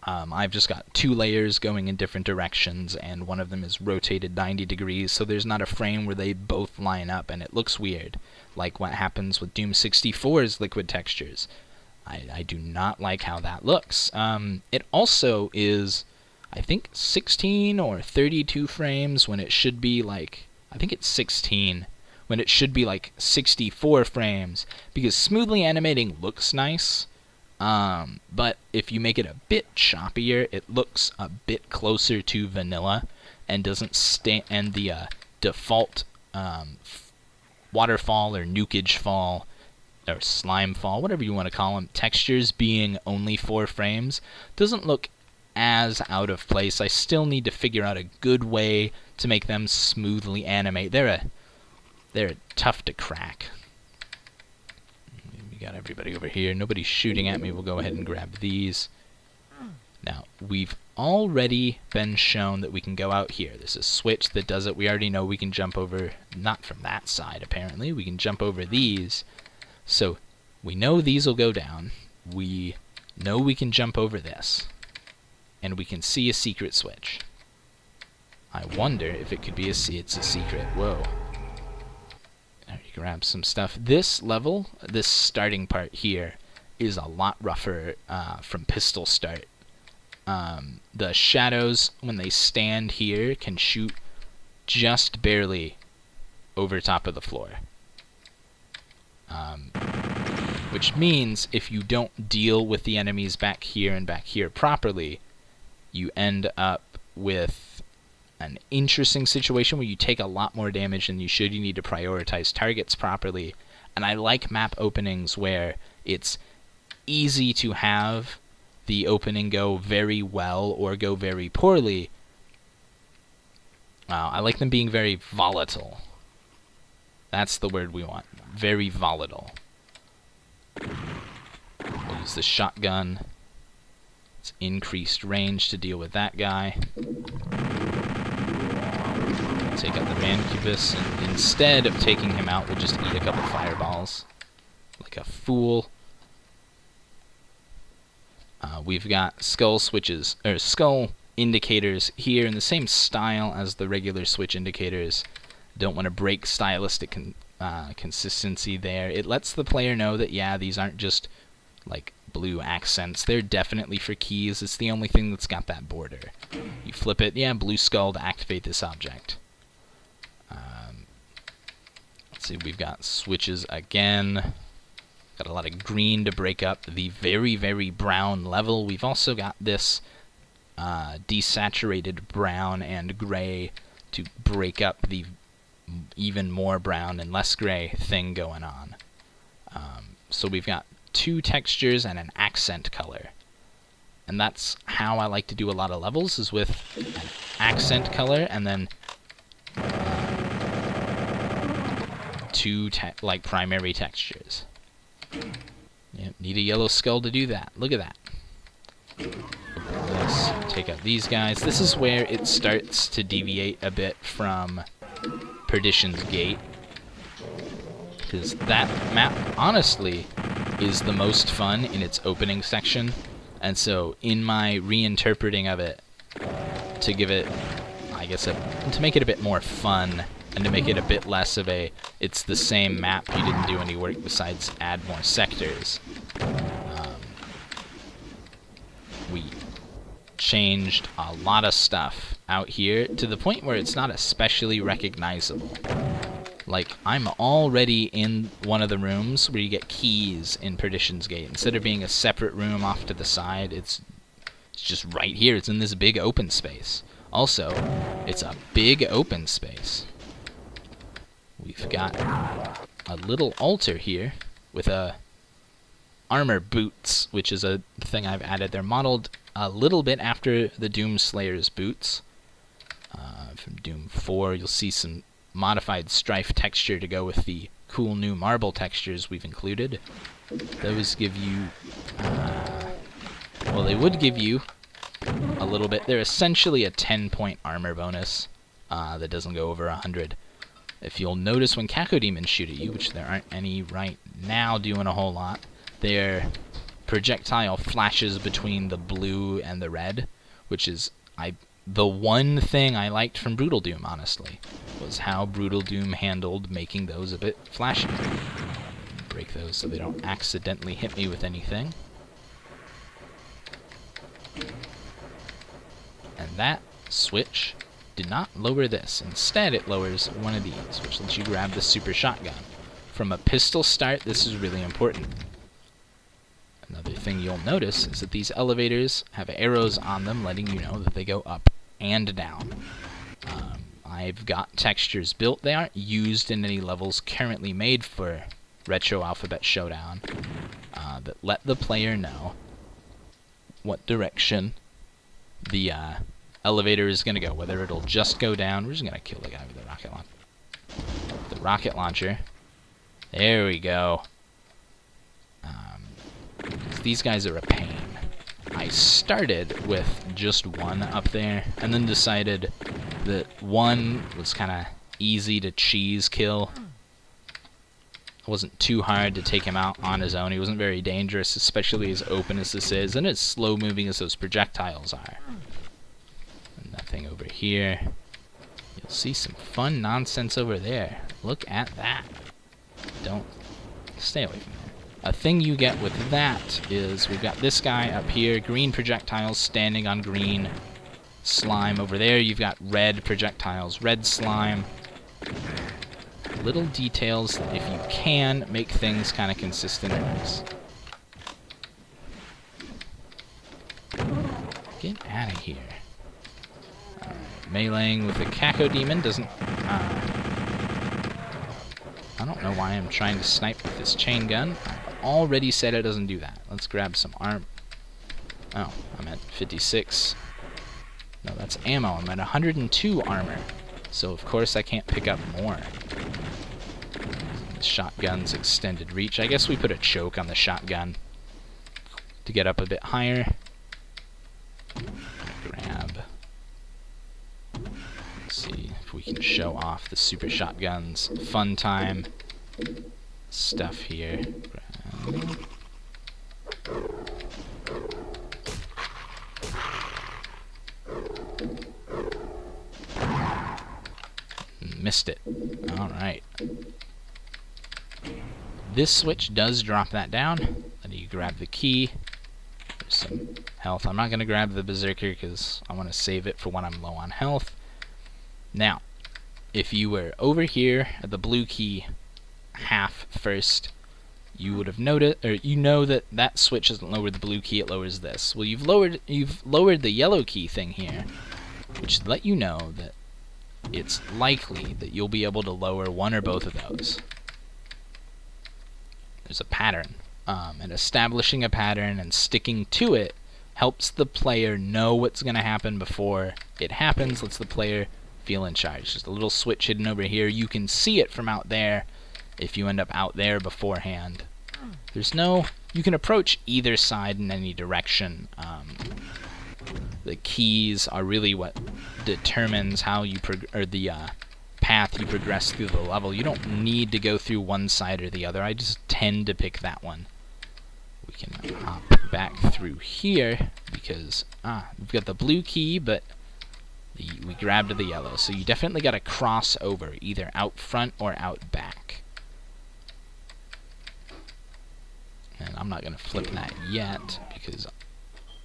I've just got 2 layers going in different directions, and one of them is rotated 90 degrees, so there's not a frame where they both line up, and it looks weird, like what happens with Doom 64's liquid textures. I do not like how that looks. It also is, I think, 16 or 32 frames when it should be like, I think it's 16, when it should be like 64 frames, because smoothly animating looks nice, but if you make it a bit choppier, it looks a bit closer to vanilla, and doesn't and the default waterfall or nukage fall or slime fall, whatever you want to call them, textures being only 4 frames, doesn't look as out of place. I still need to figure out a good way to make them smoothly animate. They're tough to crack. We got everybody over here. Nobody's shooting at me. We'll go ahead and grab these. Now, we've already been shown that we can go out here. There's a switch that does it. We already know we can jump over, not from that side apparently, we can jump over these. So, we know these will go down. We know we can jump over this. And we can see a secret switch. I wonder if it could be it's a secret. Whoa. There, you grab some stuff. This level, this starting part here, is a lot rougher from pistol start. The shadows, when they stand here, can shoot just barely over top of the floor. Which means if you don't deal with the enemies back here properly, you end up with an interesting situation where you take a lot more damage than you should. You need to prioritize targets properly. And I like map openings where it's easy to have the opening go very well or go very poorly. I like them being very volatile. That's the word we want. Very volatile. We'll use the shotgun. It's increased range to deal with that guy. Take out the Mancubus, and instead of taking him out, we'll just eat a couple fireballs. Like a fool. We've got skull switches, or skull indicators here in the same style as the regular switch indicators. Don't want to break stylistic consistency there. It lets the player know that, yeah, these aren't just like blue accents. They're definitely for keys. It's the only thing that's got that border. You flip it, yeah, blue skull to activate this object. Let's see, we've got switches again. Got a lot of green to break up the very, very brown level. We've also got this desaturated brown and gray to break up the even more brown and less gray thing going on. So we've got 2 textures and an accent color. And that's how I like to do a lot of levels, is with an accent color and then 2 like primary textures. Yep, need a yellow skull to do that. Look at that. Let's take out these guys. This is where it starts to deviate a bit from Perdition's Gate, because that map, honestly, is the most fun in its opening section, and so in my reinterpreting of it, to give it, I guess, to make it a bit more fun, and to make it a bit less of a, it's the same map, you didn't do any work besides add more sectors, we changed a lot of stuff out here to the point where it's not especially recognizable. Like, I'm already in one of the rooms where you get keys in Perdition's Gate. Instead of being a separate room off to the side, it's just right here. It's in this big open space. Also, it's a big open space. We've got a little altar here with a armor boots, which is a thing I've added. They're modeled a little bit after the Doom Slayer's boots. From Doom 4, you'll see some modified strife texture to go with the cool new marble textures we've included. Those give you, well, they would give you a little bit. They're essentially a 10-point armor bonus that doesn't go over 100. If you'll notice when Cacodemons shoot at you, which there aren't any right now doing a whole lot, their projectile flashes between the blue and the red, which is the one thing I liked from Brutal Doom, honestly, was how Brutal Doom handled making those a bit flashy. Break those so they don't accidentally hit me with anything. And that switch did not lower this. Instead, it lowers one of these, which lets you grab the super shotgun. From a pistol start, this is really important. Another thing you'll notice is that these elevators have arrows on them letting you know that they go up and down. I've got textures built. They aren't used in any levels currently made for Retro Alphabet Showdown that let the player know what direction the elevator is going to go, whether it'll just go down. We're just going to kill the guy with the rocket launcher. The rocket launcher. There we go. These guys are a pain. I started with just one up there, and then decided that one was kind of easy to cheese kill. It wasn't too hard to take him out on his own. He wasn't very dangerous, especially as open as this is, and as slow moving as those projectiles are. Nothing over here. You'll see some fun nonsense over there. Look at that. Don't stay away from there. A thing you get with that is we've got this guy up here, green projectiles standing on green slime. Over there you've got red projectiles, red slime. Little details that, if you can, make things kind of consistent and nice. Get out of here. Meleeing with the Cacodemon doesn't... I don't know why I'm trying to snipe with this chain gun. I already said it doesn't do that. Let's grab some arm. Oh, I'm at 56. No, that's ammo. I'm at 102 armor. So, of course, I can't pick up more. Shotgun's extended reach. I guess we put a choke on the shotgun to get up a bit higher. Grab. Let's see if we can show off the super shotguns. Fun time stuff here. Grab. Missed it. Alright. This switch does drop that down. Then you grab the key. There's some health. I'm not going to grab the Berserker because I want to save it for when I'm low on health. Now, if you were over here at the blue key half first, you would have noticed, or you know that that switch doesn't lower the blue key, it lowers this. Well, you've lowered the yellow key thing here, which let you know that it's likely that you'll be able to lower one or both of those. There's a pattern, and establishing a pattern and sticking to it helps the player know what's going to happen before it happens, lets the player feel in charge. Just a little switch hidden over here. You can see it from out there if you end up out there beforehand. There's no... You can approach either side in any direction. The keys are really what determines how you the path you progress through the level. You don't need to go through one side or the other. I just tend to pick that one. We can hop back through here because we've got the blue key, but we grabbed the yellow. So you definitely got to cross over, either out front or out back. And I'm not going to flip that yet because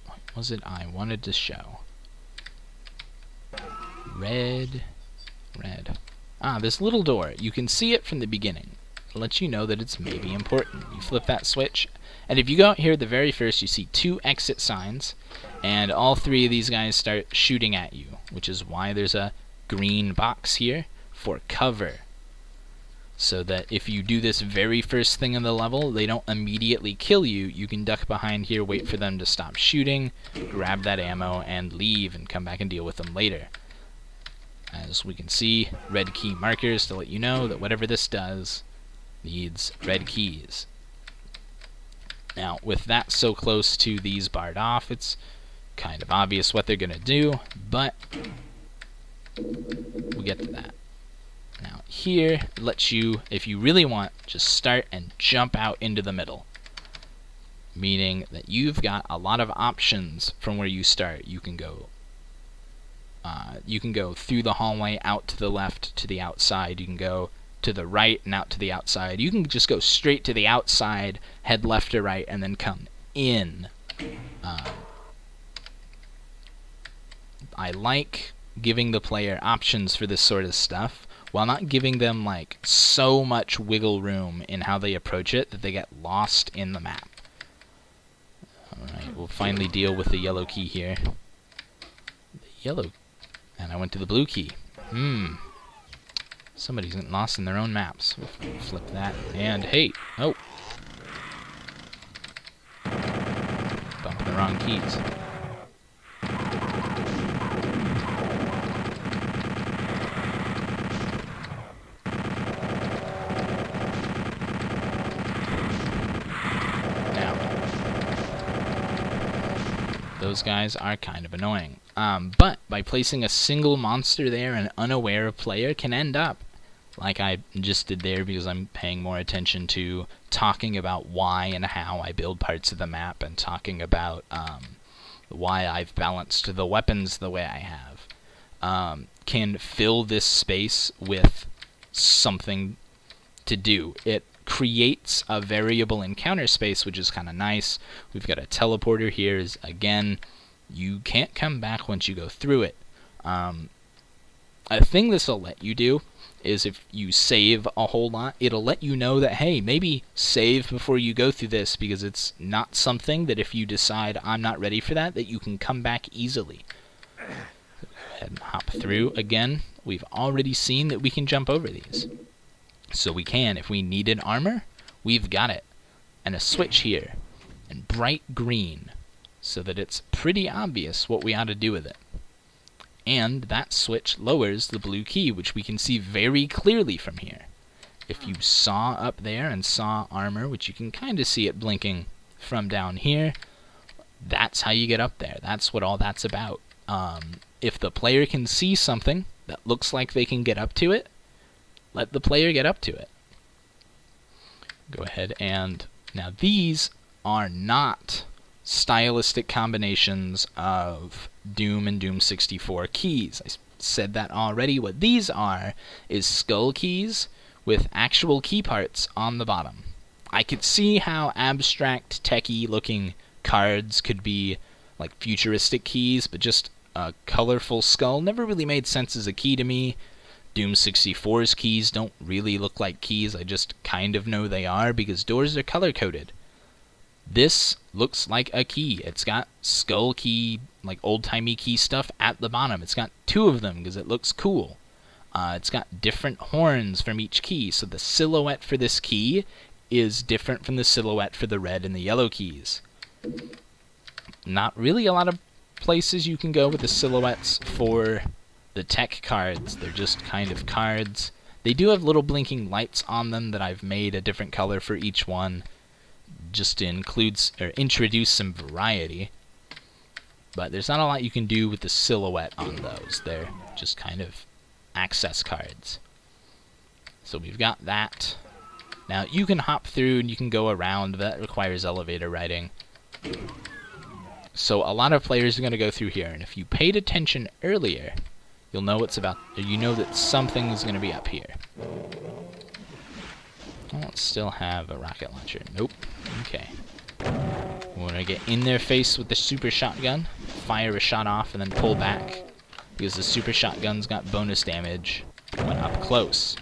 what was it I wanted to show? Red. This little door. You can see it from the beginning. It lets you know that it's maybe important. You flip that switch, and if you go out here the very first, you see 2 exit signs, and all 3 of these guys start shooting at you, which is why there's a green box here for cover. so that if you do this very first thing in the level, they don't immediately kill you. You can duck behind here, wait for them to stop shooting, grab that ammo, and leave, and come back and deal with them later. As we can see, red key markers to let you know that whatever this does needs red keys. Now, with that so close to these barred off, it's kind of obvious what they're going to do, but we'll get to that. Now, here lets you, if you really want, just start and jump out into the middle, meaning that you've got a lot of options from where you start. You can go through the hallway, out to the left, to the outside. You can go to the right and out to the outside. You can just go straight to the outside, head left or right, and then come in. I like giving the player options for this sort of stuff, while not giving them like so much wiggle room in how they approach it that they get lost in the map. Alright, we'll finally deal with the yellow key here. The yellow... And I went to the blue key. Somebody's getting lost in their own maps. We'll flip that. And hey! Oh! Bumping the wrong keys. Those guys are kind of annoying. But by placing a single monster there, an unaware player can end up like I just did there, because I'm paying more attention to talking about why and how I build parts of the map, and talking about why I've balanced the weapons the way I have. Can fill this space with something to do. It creates a variable encounter space, which is kind of nice. We've got a teleporter here. Again, you can't come back once you go through it. A thing this will let you do is if you save a whole lot, it'll let you know that, hey, maybe save before you go through this, because it's not something that if you decide I'm not ready for that you can come back easily. Go ahead and hop through. Again, we've already seen that we can jump over these. So we can. If we needed armor, we've got it. And a switch here. And bright green, so that it's pretty obvious what we ought to do with it. And that switch lowers the blue key, which we can see very clearly from here. If you saw up there and saw armor, which you can kind of see it blinking from down here, that's how you get up there. That's what all that's about. If the player can see something that looks like they can get up to it, let the player get up to it. Go ahead and... Now these are not stylistic combinations of Doom and Doom 64 keys. I said that already. What these are is skull keys with actual key parts on the bottom. I could see how abstract, techie looking cards could be like futuristic keys, but just a colorful skull never really made sense as a key to me. Doom 64's keys don't really look like keys. I just kind of know they are because doors are color-coded. This looks like a key. It's got skull key, like old-timey key stuff at the bottom. It's got 2 of them because it looks cool. It's got different horns from each key, so the silhouette for this key is different from the silhouette for the red and the yellow keys. Not really a lot of places you can go with the silhouettes for the tech cards. They're just kind of cards. They do have little blinking lights on them that I've made a different color for each one, just to introduce some variety. But there's not a lot you can do with the silhouette on those. They're just kind of access cards. So we've got that. Now you can hop through and you can go around, but that requires elevator riding. So a lot of players are going to go through here, and if you paid attention earlier, you'll know what's about. You know that something is going to be up here. Oh, let's still have a rocket launcher. Nope. Okay. We're going to get in their face with the super shotgun, fire a shot off, and then pull back, because the super shotgun's got bonus damage when up close.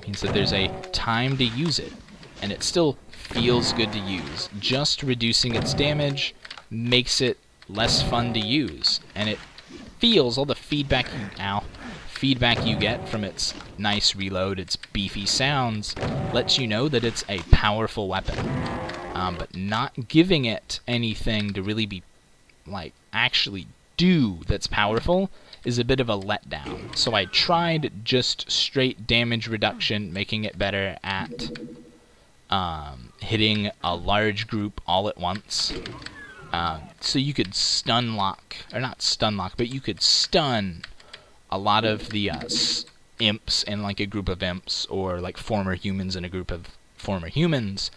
Means that there's a time to use it, and it still feels good to use. Just reducing its damage makes it less fun to use, and it feels, all the feedback feedback you get from its nice reload, its beefy sounds, lets you know that it's a powerful weapon. But not giving it anything to really be, like, actually do that's powerful is a bit of a letdown. So I tried just straight damage reduction, making it better at hitting a large group all at once. So you could stun lock, or not stun lock, but you could stun a lot of the imps in like a group of imps, or like former humans in a group of former humans,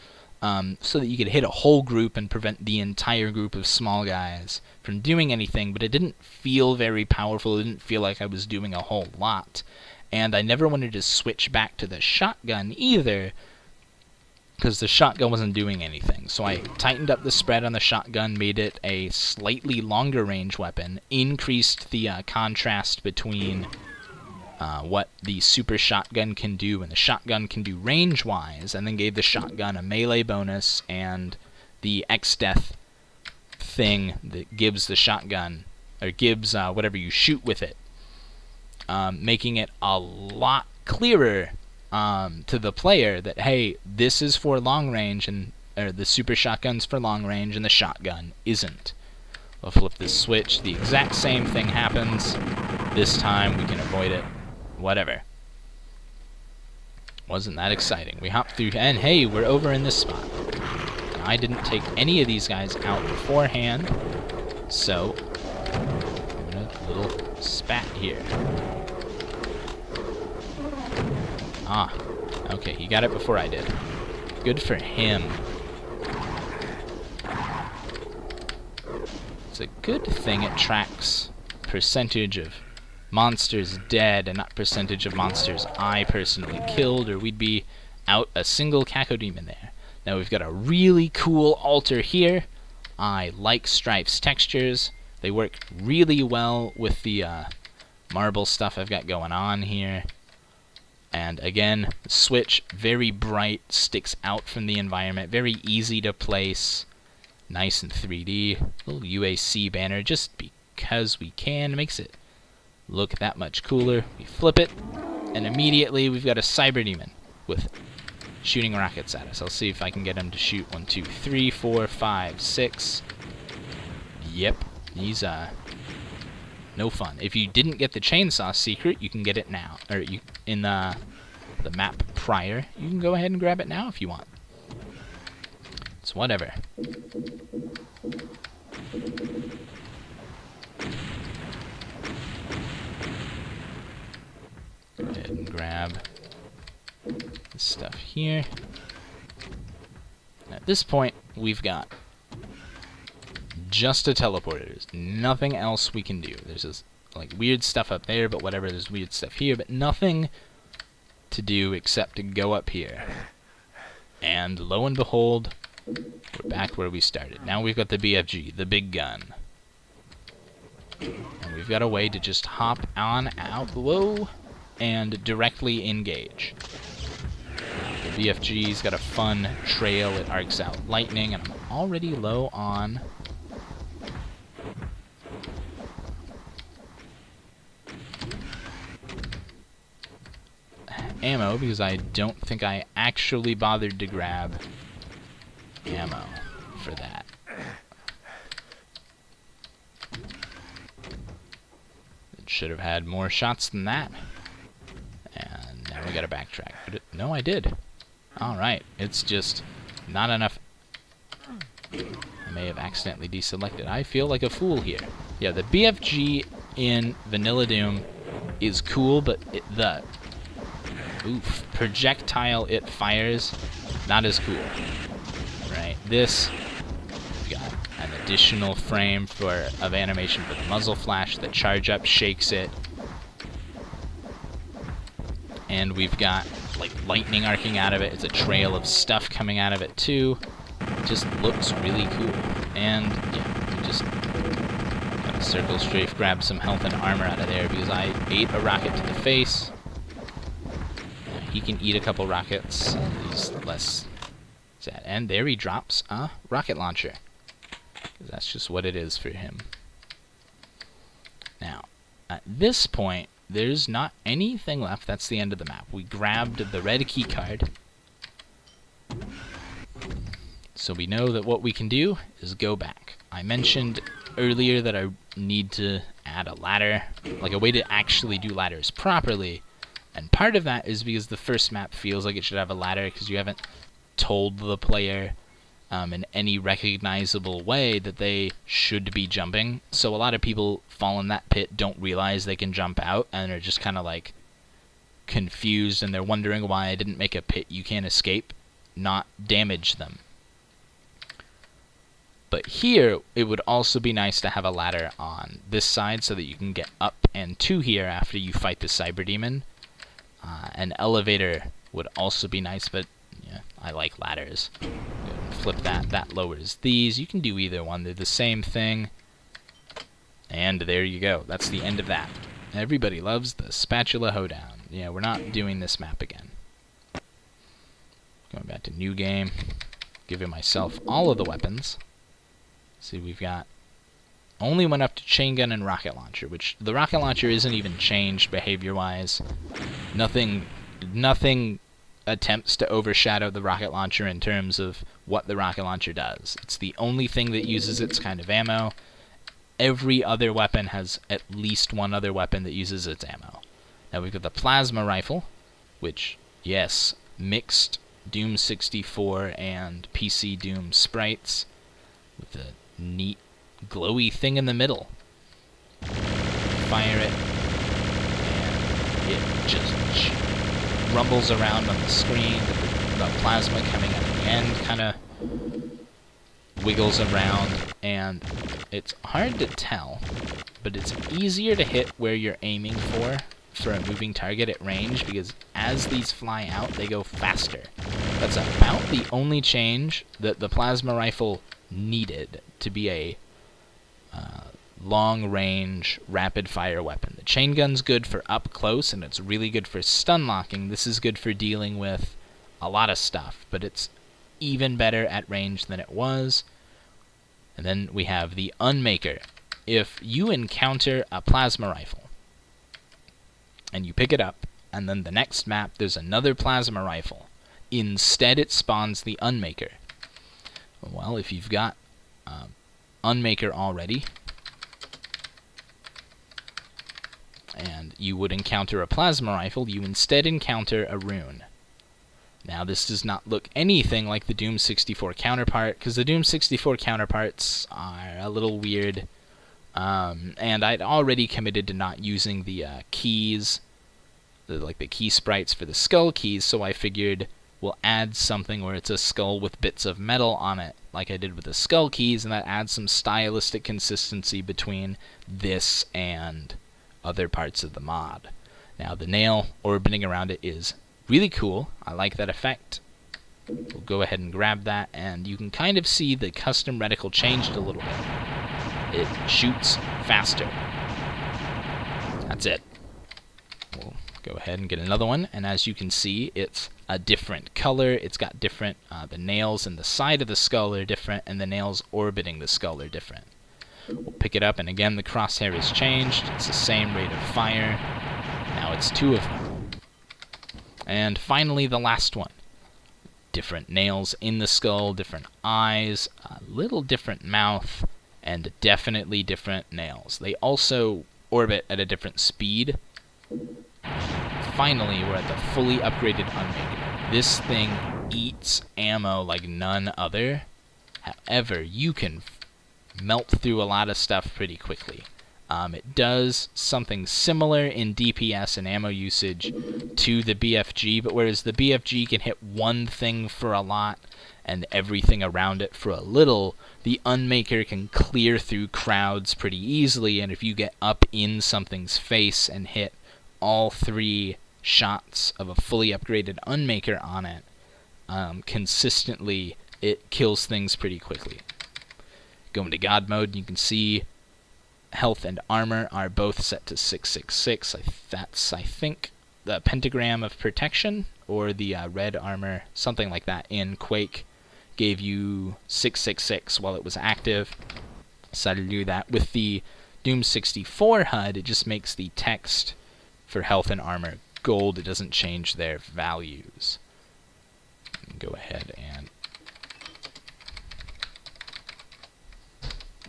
so that you could hit a whole group and prevent the entire group of small guys from doing anything, but it didn't feel very powerful. It didn't feel like I was doing a whole lot. And I never wanted to switch back to the shotgun either, because the shotgun wasn't doing anything. So I tightened up the spread on the shotgun, made it a slightly longer range weapon, increased the contrast between what the super shotgun can do and the shotgun can do range-wise, and then gave the shotgun a melee bonus and the X-Death thing that gives the shotgun, or gives whatever you shoot with it, making it a lot clearer to the player that, hey, this is for long range, and or the super shotgun's for long range and the shotgun isn't. I'll flip this switch, the exact same thing happens. This time we can avoid it. Whatever. Wasn't that exciting. We hop through, and hey, we're over in this spot. And I didn't take any of these guys out beforehand, so I'm gonna little spat here. Ah, okay, he got it before I did. Good for him. It's a good thing it tracks percentage of monsters dead and not percentage of monsters I personally killed, or we'd be out a single cacodemon there. Now we've got a really cool altar here. I like Strife's textures. They work really well with the marble stuff I've got going on here. And again, the switch, very bright, sticks out from the environment, very easy to place, nice and 3D. Little UAC banner, just because we can, makes it look that much cooler. We flip it, and immediately we've got a cyber demon with shooting rockets at us. I'll see if I can get him to shoot 1, 2, 3, 4, 5, 6. Yep, he's no fun. If you didn't get the chainsaw secret, you can get it now, or you in the map prior. You can go ahead and grab it now if you want. It's whatever. Go ahead and grab this stuff here. At this point, we've got just a teleporter. There's nothing else we can do. There's this like weird stuff up there, but whatever. There's weird stuff here, but nothing to do except to go up here. And lo and behold, we're back where we started. Now we've got the BFG, the big gun. And we've got a way to just hop on out, whoa, and directly engage. The BFG's got a fun trail. It arcs out lightning, and I'm already low on ammo, because I don't think I actually bothered to grab ammo for that. It should have had more shots than that. And now we gotta backtrack. But no, I did. Alright, it's just not enough. I may have accidentally deselected. I feel like a fool here. Yeah, the BFG in Vanilla Doom is cool, but the projectile it fires, not as cool. Right, this, we've got an additional frame of animation for the muzzle flash. The charge up shakes it. And we've got like lightning arcing out of it. It's a trail of stuff coming out of it too. It just looks really cool. And yeah, we just got a circle strafe, grab some health and armor out of there because I ate a rocket to the face. He can eat a couple rockets. He's less sad. And there he drops a rocket launcher. That's just what it is for him. Now, at this point, there's not anything left. That's the end of the map. We grabbed the red key card. So we know that what we can do is go back. I mentioned earlier that I need to add a ladder, like a way to actually do ladders properly. And part of that is because the first map feels like it should have a ladder because you haven't told the player in any recognizable way that they should be jumping. So a lot of people fall in that pit, don't realize they can jump out, and are just kind of like confused, and they're wondering why I didn't make a pit you can't escape, not damage them. But here, it would also be nice to have a ladder on this side so that you can get up and to here after you fight the Cyber Demon. An elevator would also be nice, but yeah, I like ladders. Flip that. That lowers these. You can do either one. They're the same thing. And there you go. That's the end of that. Everybody loves the Spatula Hoedown. Yeah, we're not doing this map again. Going back to new game. Giving myself all of the weapons. See, we've got... Only went up to chain gun and rocket launcher, which the rocket launcher isn't even changed behavior-wise. Nothing attempts to overshadow the rocket launcher in terms of what the rocket launcher does. It's the only thing that uses its kind of ammo. Every other weapon has at least one other weapon that uses its ammo. Now we've got the plasma rifle, which, yes, mixed Doom 64 and PC Doom sprites with the neat glowy thing in the middle. Fire it, and it just rumbles around on the screen. The plasma coming at the end kind of wiggles around, and it's hard to tell, but it's easier to hit where you're aiming for a moving target at range, because as these fly out, they go faster. That's about the only change that the plasma rifle needed to be a long-range, rapid-fire weapon. The chain gun's good for up close, and it's really good for stun locking. This is good for dealing with a lot of stuff, but it's even better at range than it was. And then we have the Unmaker. If you encounter a plasma rifle, and you pick it up, and then the next map there's another plasma rifle, instead it spawns the Unmaker. Well, if you've got Unmaker already, and you would encounter a plasma rifle, you instead encounter a rune. Now, this does not look anything like the Doom 64 counterpart, because the Doom 64 counterparts are a little weird, and I'd already committed to not using the keys, the key sprites for the skull keys, so I figured we'll add something where it's a skull with bits of metal on it, like I did with the skull keys, and that adds some stylistic consistency between this and other parts of the mod. Now, the nail orbiting around it is really cool. I like that effect. We'll go ahead and grab that, and you can kind of see the custom reticle changed a little bit. It shoots faster. That's it. We'll go ahead and get another one, and as you can see, it's a different color. It's got different, the nails in the side of the skull are different, and the nails orbiting the skull are different. We'll pick it up, and again, the crosshair is changed. It's the same rate of fire. Now it's two of them. And finally, the last one. Different nails in the skull, different eyes, a little different mouth, and definitely different nails. They also orbit at a different speed. Finally, we're at the fully upgraded Unmaker. This thing eats ammo like none other. However, you can melt through a lot of stuff pretty quickly. It does something similar in DPS and ammo usage to the BFG, but whereas the BFG can hit one thing for a lot and everything around it for a little, the Unmaker can clear through crowds pretty easily, and if you get up in something's face and hit all three shots of a fully upgraded Unmaker on it, consistently, it kills things pretty quickly. Go into God mode, and you can see health and armor are both set to 666. That's, I think, the pentagram of protection, or the red armor, something like that. In Quake, gave you 666 while it was active. Decided to do that. With the Doom 64 HUD, it just makes the text for health and armor. Gold, it doesn't change their values. Go ahead and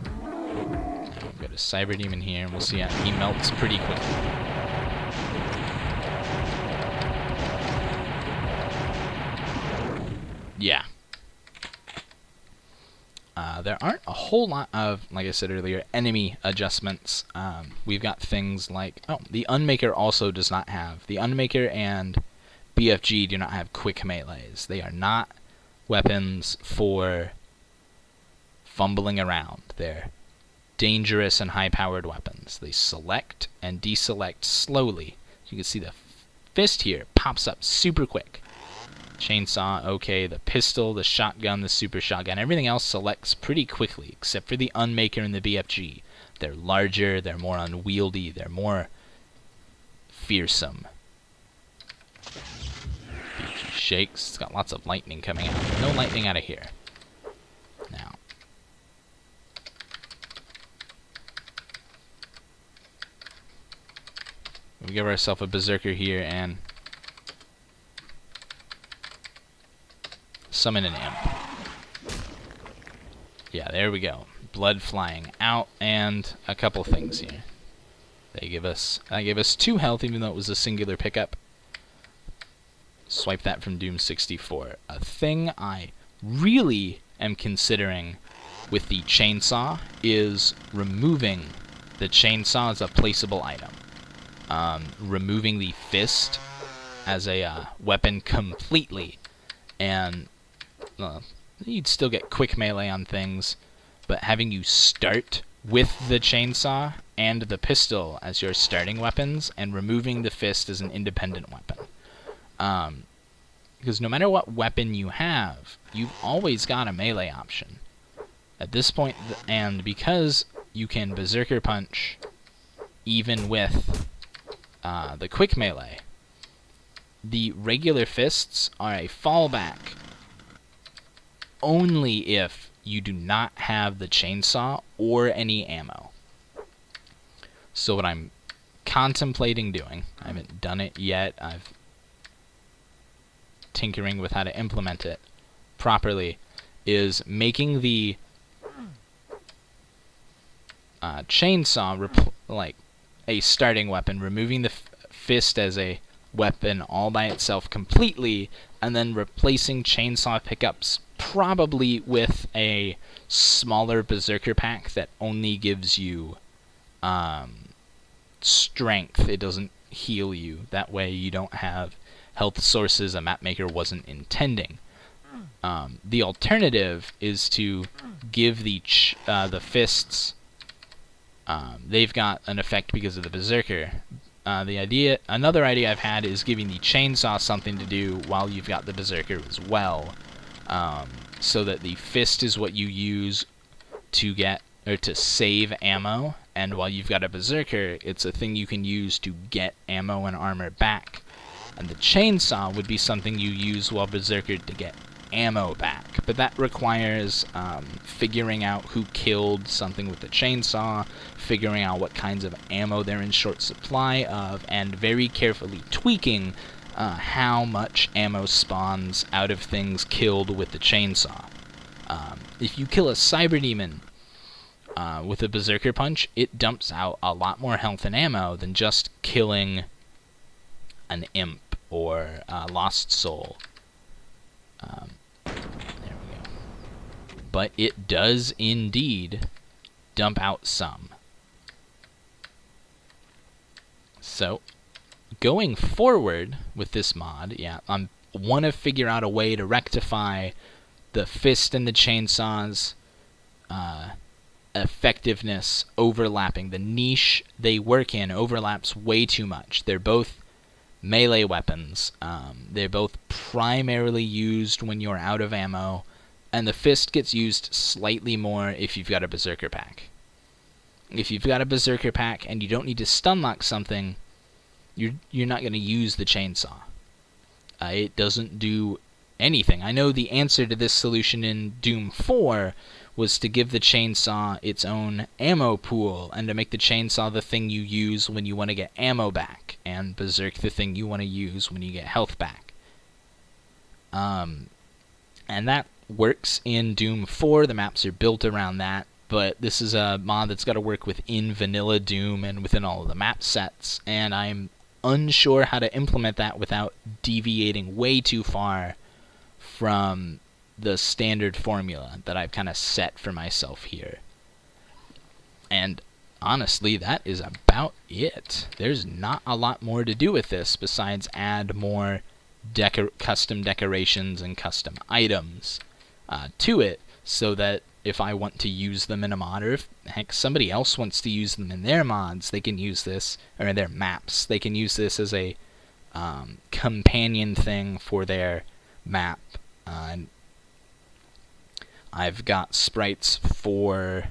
now we've got a Cyber Demon here, and we'll see how he melts pretty quickly. Yeah. There aren't a whole lot of, like I said earlier, enemy adjustments. We've got things like, the Unmaker also does not have. The Unmaker and BFG do not have quick melees. They are not weapons for fumbling around. They're dangerous and high-powered weapons. They select and deselect slowly. You can see the fist here pops up super quick. Chainsaw, okay, the pistol, the shotgun, the super shotgun, everything else selects pretty quickly, except for the Unmaker and the BFG. They're larger, they're more unwieldy, they're more fearsome. BFG shakes, it's got lots of lightning coming out. No lightning out of here. Now, we give ourselves a Berserker here and summon an imp. Yeah, there we go. Blood flying out, and a couple things here. They give us 2 health, even though it was a singular pickup. Swipe that from Doom 64. A thing I really am considering with the chainsaw is removing the chainsaw as a placeable item. Removing the fist as a weapon completely, and you'd still get quick melee on things, but having you start with the chainsaw and the pistol as your starting weapons, and removing the fist as an independent weapon. Because no matter what weapon you have, you've always got a melee option. At this point, and because you can Berserker Punch even with the quick melee, the regular fists are a fallback only if you do not have the chainsaw or any ammo. So what I'm contemplating doing, I haven't done it yet, I've tinkering with how to implement it properly, is making the chainsaw like a starting weapon, removing the fist as a weapon all by itself completely, and then replacing chainsaw pickups probably with a smaller Berserker pack that only gives you strength. It doesn't heal you. That way you don't have health sources a mapmaker wasn't intending. The alternative is to give the fists, they've got an effect because of the Berserker. Another idea I've had is giving the chainsaw something to do while you've got the Berserker as well, so that the fist is what you use to get or to save ammo, and while you've got a Berserker, it's a thing you can use to get ammo and armor back. And the chainsaw would be something you use while Berserker to get ammo back. But that requires figuring out who killed something with the chainsaw, figuring out what kinds of ammo they're in short supply of, and very carefully tweaking how much ammo spawns out of things killed with the chainsaw. If you kill a Cyber Demon with a Berserker Punch, it dumps out a lot more health and ammo than just killing an imp or Lost Soul. There we go. But it does indeed dump out some. So, going forward with this mod, I want to figure out a way to rectify the fist and the chainsaw's effectiveness overlapping. The niche they work in overlaps way too much. They're both melee weapons. They're both primarily used when you're out of ammo, and the fist gets used slightly more if you've got a Berserker pack. If you've got a Berserker pack and you don't need to stun lock something, you're not going to use the chainsaw. It doesn't do anything. I know the answer to this solution in Doom 4 was to give the chainsaw its own ammo pool, and to make the chainsaw the thing you use when you want to get ammo back, and Berserk the thing you want to use when you get health back. And that works in Doom 4. The maps are built around that, but this is a mod that's got to work within vanilla Doom and within all of the map sets, and I'm unsure how to implement that without deviating way too far from the standard formula that I've kind of set for myself here. And honestly, that is about it. There's not a lot more to do with this besides add more custom decorations and custom items to it, so that if I want to use them in a mod, or if heck somebody else wants to use them in their mods, they can use this, or in their maps, they can use this as a companion thing for their map. And I've got sprites for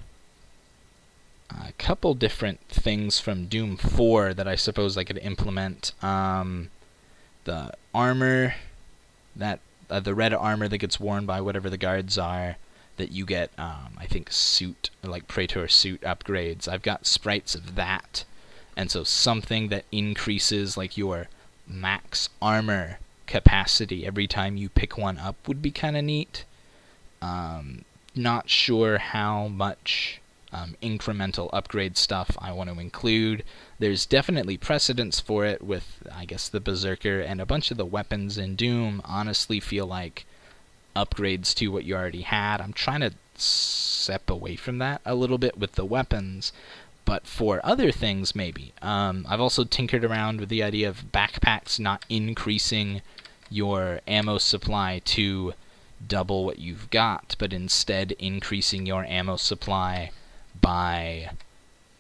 a couple different things from Doom 4 that I suppose I could implement. The armor, that the red armor that gets worn by whatever the guards are, that you get, I think, suit, like Praetor suit upgrades. I've got sprites of that, and so something that increases like your max armor capacity every time you pick one up would be kind of neat. Not sure how much incremental upgrade stuff I want to include. There's definitely precedence for it with, I guess, the Berserker, and a bunch of the weapons in Doom honestly feel like upgrades to what you already had. I'm trying to step away from that a little bit with the weapons, but for other things, maybe. I've also tinkered around with the idea of backpacks not increasing your ammo supply to double what you've got, but instead increasing your ammo supply by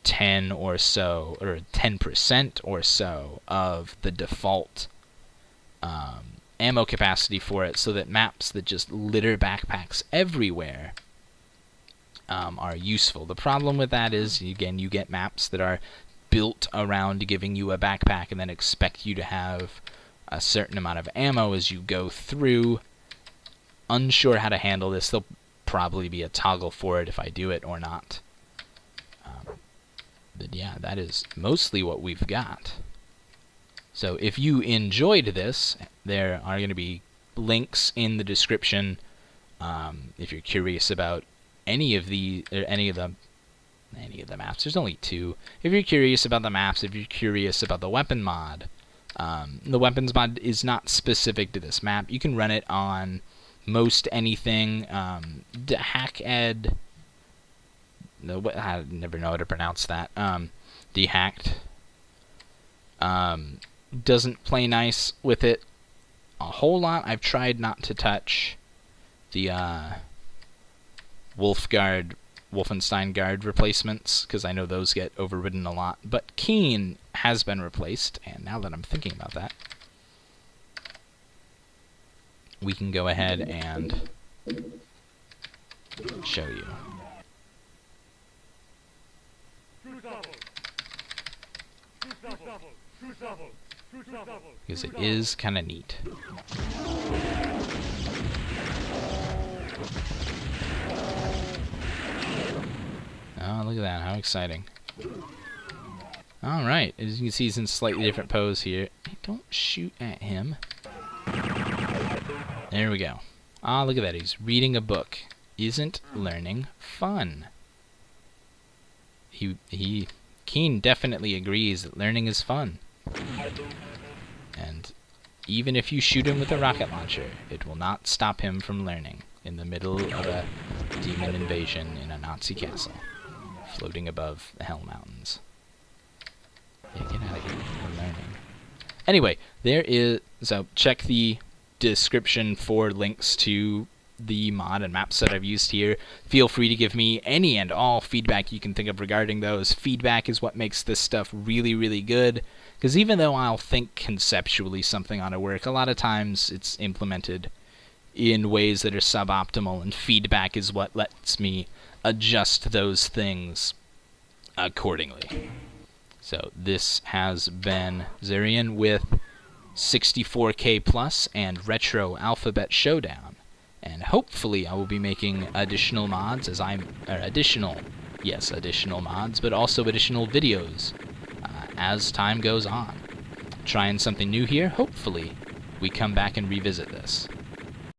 10 or so, or 10% or so of the default ammo capacity for it, so that maps that just litter backpacks everywhere are useful. The problem with that is, again, you get maps that are built around giving you a backpack and then expect you to have a certain amount of ammo as you go through. Unsure how to handle this. There'll probably be a toggle for it if I do it or not. But yeah, that is mostly what we've got. So if you enjoyed this, there are going to be links in the description if you're curious about any of the maps. There's only 2. If you're curious about the maps, if you're curious about the weapon mod, the weapons mod is not specific to this map. You can run it on most anything. Hacked. No, I never know how to pronounce that. Dehacked. Doesn't play nice with it a whole lot. I've tried not to touch the Wolfenstein Guard replacements, because I know those get overridden a lot. But Keen has been replaced, and now that I'm thinking about that, we can go ahead and show you. Because it is kind of neat. Oh, look at that. How exciting. Alright, as you can see, he's in a slightly different pose here. Don't shoot at him. There we go. Ah, look at that. He's reading a book. Isn't learning fun? Keen definitely agrees that learning is fun. And even if you shoot him with a rocket launcher, it will not stop him from learning in the middle of a demon invasion in a Nazi castle, floating above the Hell Mountains. Yeah, get out of here. We're learning. Anyway, so check the description for links to the mod and map set I've used here. Feel free to give me any and all feedback you can think of regarding those. Feedback is what makes this stuff really, really good, because even though I'll think conceptually something ought to work, a lot of times it's implemented in ways that are suboptimal, and feedback is what lets me adjust those things accordingly. So this has been Zarian with 64K Plus and Retro Alphabet Showdown. And hopefully I will be making additional mods additional mods, but also additional videos as time goes on. Trying something new here. Hopefully we come back and revisit this.